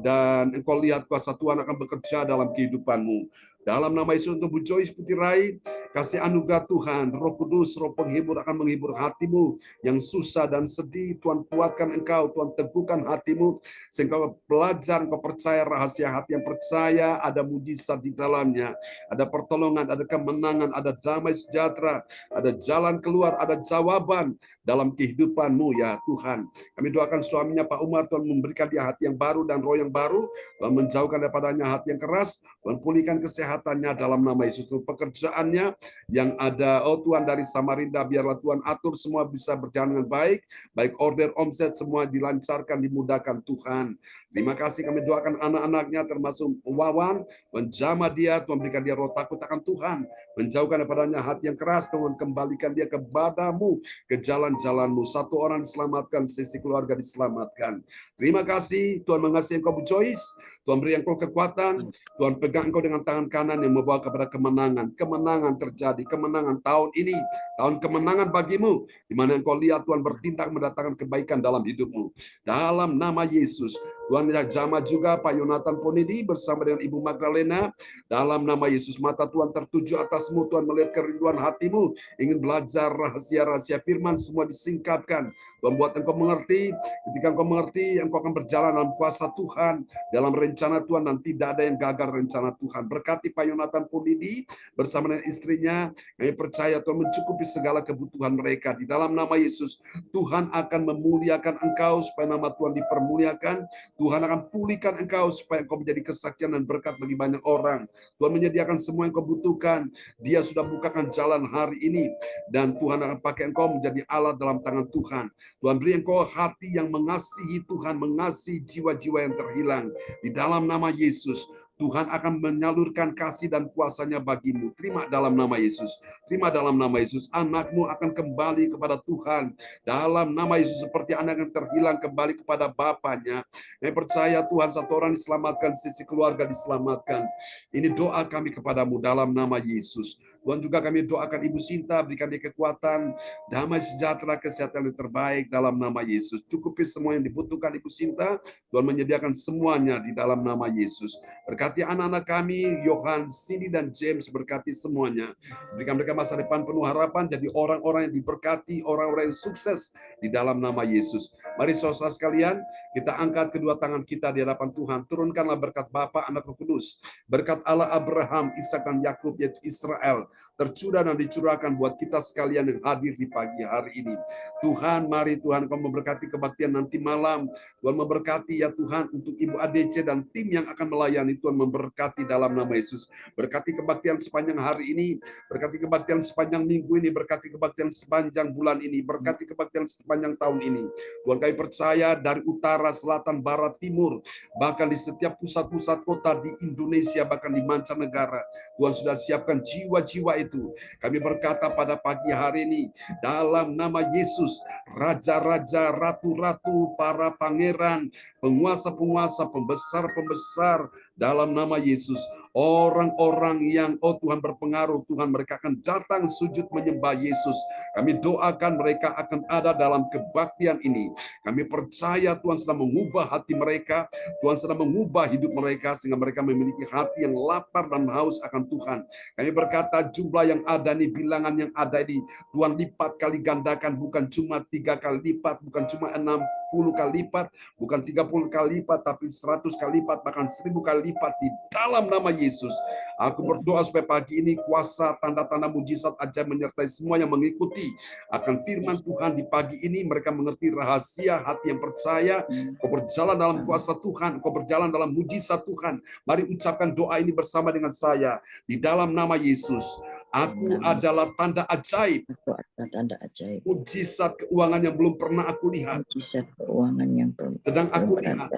dan engkau lihat kuasa Tuhan akan bekerja dalam kehidupanmu. Dalam nama Yesus untuk Bu Joyce Putirai, kasih anugerah Tuhan, Roh Kudus, Roh penghibur akan menghibur hatimu yang susah dan sedih. Tuhan kuatkan engkau, Tuhan teguhkan hatimu, sehingga engkau belajar, engkau percaya rahasia hati yang percaya, ada mujizat di dalamnya, ada pertolongan, ada kemenangan, ada damai sejahtera, ada jalan keluar, ada jawaban dalam kehidupanmu ya Tuhan. Kami doakan suaminya Pak Umar, Tuhan memberikan dia hati yang baru dan roh yang baru, Tuhan menjauhkan daripadanya hati yang keras, Tuhan pulihkan kesehatannya dalam nama Yesus. Pekerjaannya yang ada, oh Tuhan dari Samarinda, biarlah Tuhan atur semua bisa berjalan dengan baik, baik order, omset, semua dilancarkan, dimudahkan Tuhan. Terima kasih, kami doakan anak-anaknya termasuk Wawan, menjamah dia, Tuhan berikan dia roh takut akan Tuhan, menjauhkan daripadanya hati yang keras, Tuhan kembalikan dia kepadamu, ke jalan-jalanmu. Satu orang diselamatkan, sisi keluarga diselamatkan. Terima kasih, Tuhan mengasihi engkau Bu Joyce, Tuhan beri engkau kekuatan, Tuhan pegang engkau dengan tangan kanan yang membawa kepada kemenangan. Kemenangan terjadi, kemenangan tahun ini, tahun kemenangan bagimu, di mana engkau lihat Tuhan bertindak mendatangkan kebaikan dalam hidupmu. Dalam nama Yesus, Tuhan jamah juga Pak Yonatan Ponidi bersama dengan Ibu Magdalena. Dalam nama Yesus, mata Tuhan tertuju atasmu, Tuhan melihat kerinduan hatimu, ingin belajar rahasia-rahasia firman, semua disingkapkan. Tuhan buat engkau mengerti, ketika engkau mengerti, engkau akan berjalan dalam kuasa Tuhan, dalam rencana Tuhan, dan tidak ada yang gagal rencana Tuhan. Berkati Pak Yonatan Ponidi bersama dengan istrinya, kami percaya Tuhan mencukupi segala kebutuhan mereka. Di dalam nama Yesus, Tuhan akan memuliakan engkau supaya nama Tuhan dipermuliakan. Tuhan akan pulihkan engkau supaya engkau menjadi kesaksian dan berkat bagi banyak orang. Tuhan menyediakan semua yang kau butuhkan. Dia sudah bukakan jalan hari ini, dan Tuhan akan pakai engkau menjadi alat dalam tangan Tuhan. Tuhan beri engkau hati yang mengasihi Tuhan, mengasihi jiwa-jiwa yang terhilang. Di dalam nama Yesus, Tuhan akan menyalurkan kasih dan kuasanya bagimu. Terima dalam nama Yesus. Terima dalam nama Yesus. Anakmu akan kembali kepada Tuhan. Dalam nama Yesus, seperti anak yang terhilang kembali kepada bapaknya. Saya percaya Tuhan, satu orang diselamatkan, sisi keluarga diselamatkan. Ini doa kami kepadamu dalam nama Yesus. Tuhan juga kami doakan Ibu Sinta, berikan dia kekuatan, damai sejahtera, kesehatan yang terbaik dalam nama Yesus. Cukupi semua yang dibutuhkan Ibu Sinta. Tuhan menyediakan semuanya di dalam nama Yesus. Berkati Berkati anak-anak kami, Yohan, Cindy, dan James, berkati semuanya. Berikan mereka masa depan penuh harapan, jadi orang-orang yang diberkati, orang-orang yang sukses di dalam nama Yesus. Mari saudara sekalian, kita angkat kedua tangan kita di hadapan Tuhan. Turunkanlah berkat Bapa, Anak, Roh Kudus. Berkat Allah Abraham, Ishak, dan Yakub, yaitu Israel, tercurah dan dicurahkan buat kita sekalian yang hadir di pagi hari ini. Tuhan, mari Tuhan Kau memberkati kebaktian nanti malam. Tuhan memberkati ya Tuhan untuk Ibu ADC dan tim yang akan melayani. Tuhan memberkati dalam nama Yesus. Berkati kebaktian sepanjang hari ini, berkati kebaktian sepanjang minggu ini, berkati kebaktian sepanjang bulan ini, berkati kebaktian sepanjang tahun ini. Tuhan, kami percaya dari utara, selatan, barat, timur, bahkan di setiap pusat-pusat kota di Indonesia, bahkan di mancanegara, Tuhan sudah siapkan jiwa-jiwa itu. Kami berkata pada pagi hari ini, dalam nama Yesus, raja-raja, ratu-ratu, para pangeran, penguasa-penguasa, pembesar-pembesar, dalam nama Yesus, orang-orang yang Tuhan berpengaruh, Tuhan mereka akan datang sujud menyembah Yesus. Kami doakan mereka akan ada dalam kebaktian ini. Kami percaya Tuhan sedang mengubah hati mereka, Tuhan sedang mengubah hidup mereka, sehingga mereka memiliki hati yang lapar dan haus akan Tuhan. Kami berkata jumlah yang ada nih, bilangan yang ada ini, Tuhan lipat kali gandakan, bukan cuma 3 kali lipat, bukan cuma 60 kali lipat, bukan 30 kali lipat, tapi 100 kali lipat, bahkan 1000 kali lipat di dalam nama Yesus. Aku berdoa supaya pagi ini kuasa, tanda-tanda, mujizat, ajaib menyertai semua yang mengikuti akan firman Tuhan di pagi ini. Mereka mengerti rahasia hati yang percaya. Kau berjalan dalam kuasa Tuhan, kau berjalan dalam mujizat Tuhan. Mari ucapkan doa ini bersama dengan saya. Di dalam nama Yesus, aku adalah tanda ajaib. Aku adalah tanda ajaib. Mujizat keuangan yang belum pernah aku lihat. Mujizat keuangan yang Sedang aku lihat.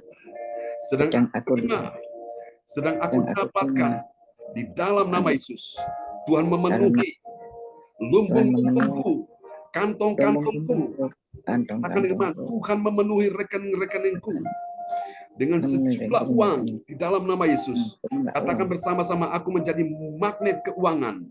Sedang aku terima. Sedang aku dapatkan di dalam nama Yesus. Tuhan memenuhi lumbung-lumbungku, kantong-kantongku. Tuhan memenuhi rekening-rekeningku dengan sejumlah uang di dalam nama Yesus. Katakan bersama-sama, aku menjadi magnet keuangan.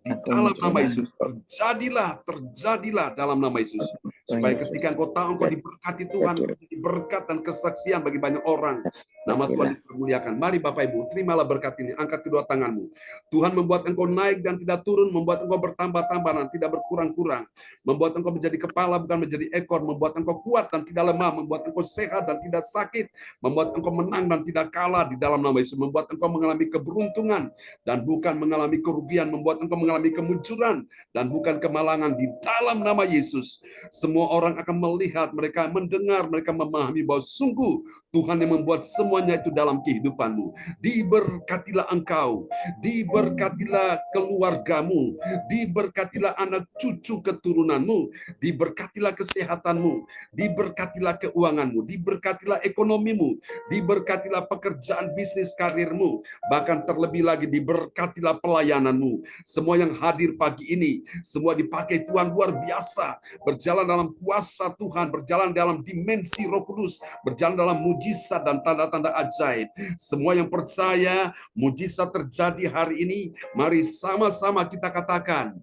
Di dalam nama Yesus, terjadilah dalam nama Yesus. Supaya ketika engkau tahu engkau diberkati Tuhan, menjadi berkat dan kesaksian bagi banyak orang. Nama Tuhan dipermuliakan. Mari Bapak Ibu, terimalah berkat ini. Angkat kedua tanganmu. Tuhan membuat engkau naik dan tidak turun, membuat engkau bertambah-tambah dan tidak berkurang-kurang. Membuat engkau menjadi kepala bukan menjadi ekor, membuat engkau kuat dan tidak lemah, membuat engkau sehat dan tidak sakit, membuat engkau menang dan tidak kalah di dalam nama Yesus, membuat engkau mengalami keberuntungan dan bukan mengalami kerugian, membuat engkau mengalami kemunculan dan bukan kemalangan di dalam nama Yesus. Semua orang akan melihat, mereka mendengar, mereka memahami bahwa sungguh Tuhan yang membuat semuanya itu dalam kehidupanmu. Diberkatilah engkau, diberkatilah keluargamu, diberkatilah anak cucu keturunanmu, diberkatilah kesehatanmu, diberkatilah keuanganmu, diberkatilah ekonomimu, diberkatilah pekerjaan bisnis karirmu, bahkan terlebih lagi diberkatilah pelayananmu. Semua yang hadir pagi ini, semua dipakai Tuhan luar biasa, berjalan dalam kuasa Tuhan, berjalan dalam dimensi Roh Kudus, berjalan dalam mujizat dan tanda-tanda ajaib. Semua yang percaya mujizat terjadi hari ini, mari sama-sama kita katakan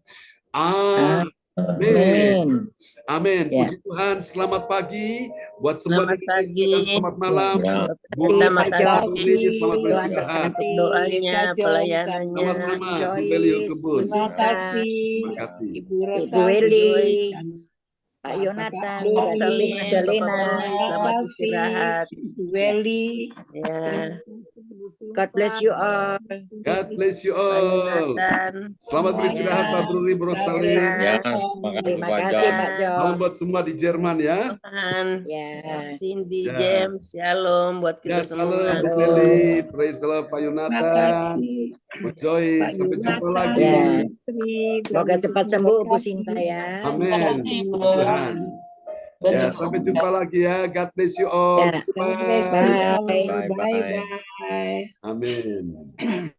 amin. Amin. Ya. Puji Tuhan. Selamat pagi buat semua Selamat pagi. dan selamat malam. Terima kasih Selamat beristirahat. doanya, pelayanannya. Sama-sama. Bu Belio Kebun. Terima kasih Terima kasih. Ibu Ibu Rosa, Weli, Joyce, Pak Yonatan, Doli, Mbak Magdalena. Selamat istirahat. Ibu Weli. Ya, God bless you all. God bless you Pak all. Yonatan. Selamat beristirahat Pak Bruli, Bro Salim. Ya, makasih Terima Pak kasih John. Pak John. Salam buat semua di Jerman ya. Tuhan, Ya. Cindy, Ya. James, shalom buat Ya, kita semua. salam Bu Beli. Praise the Lord Pak Terima Yonatan. kasih Bu Joyce. Pak Sampai jumpa Yonatan, lagi. Ya. Putri, Semoga cepat sembuh Bu Sinta ya. Amin. Puji Tuhan. Ya, sampai jumpa lagi ya. God bless you all. Ya. Bye. Bye. Bye bye. Amin.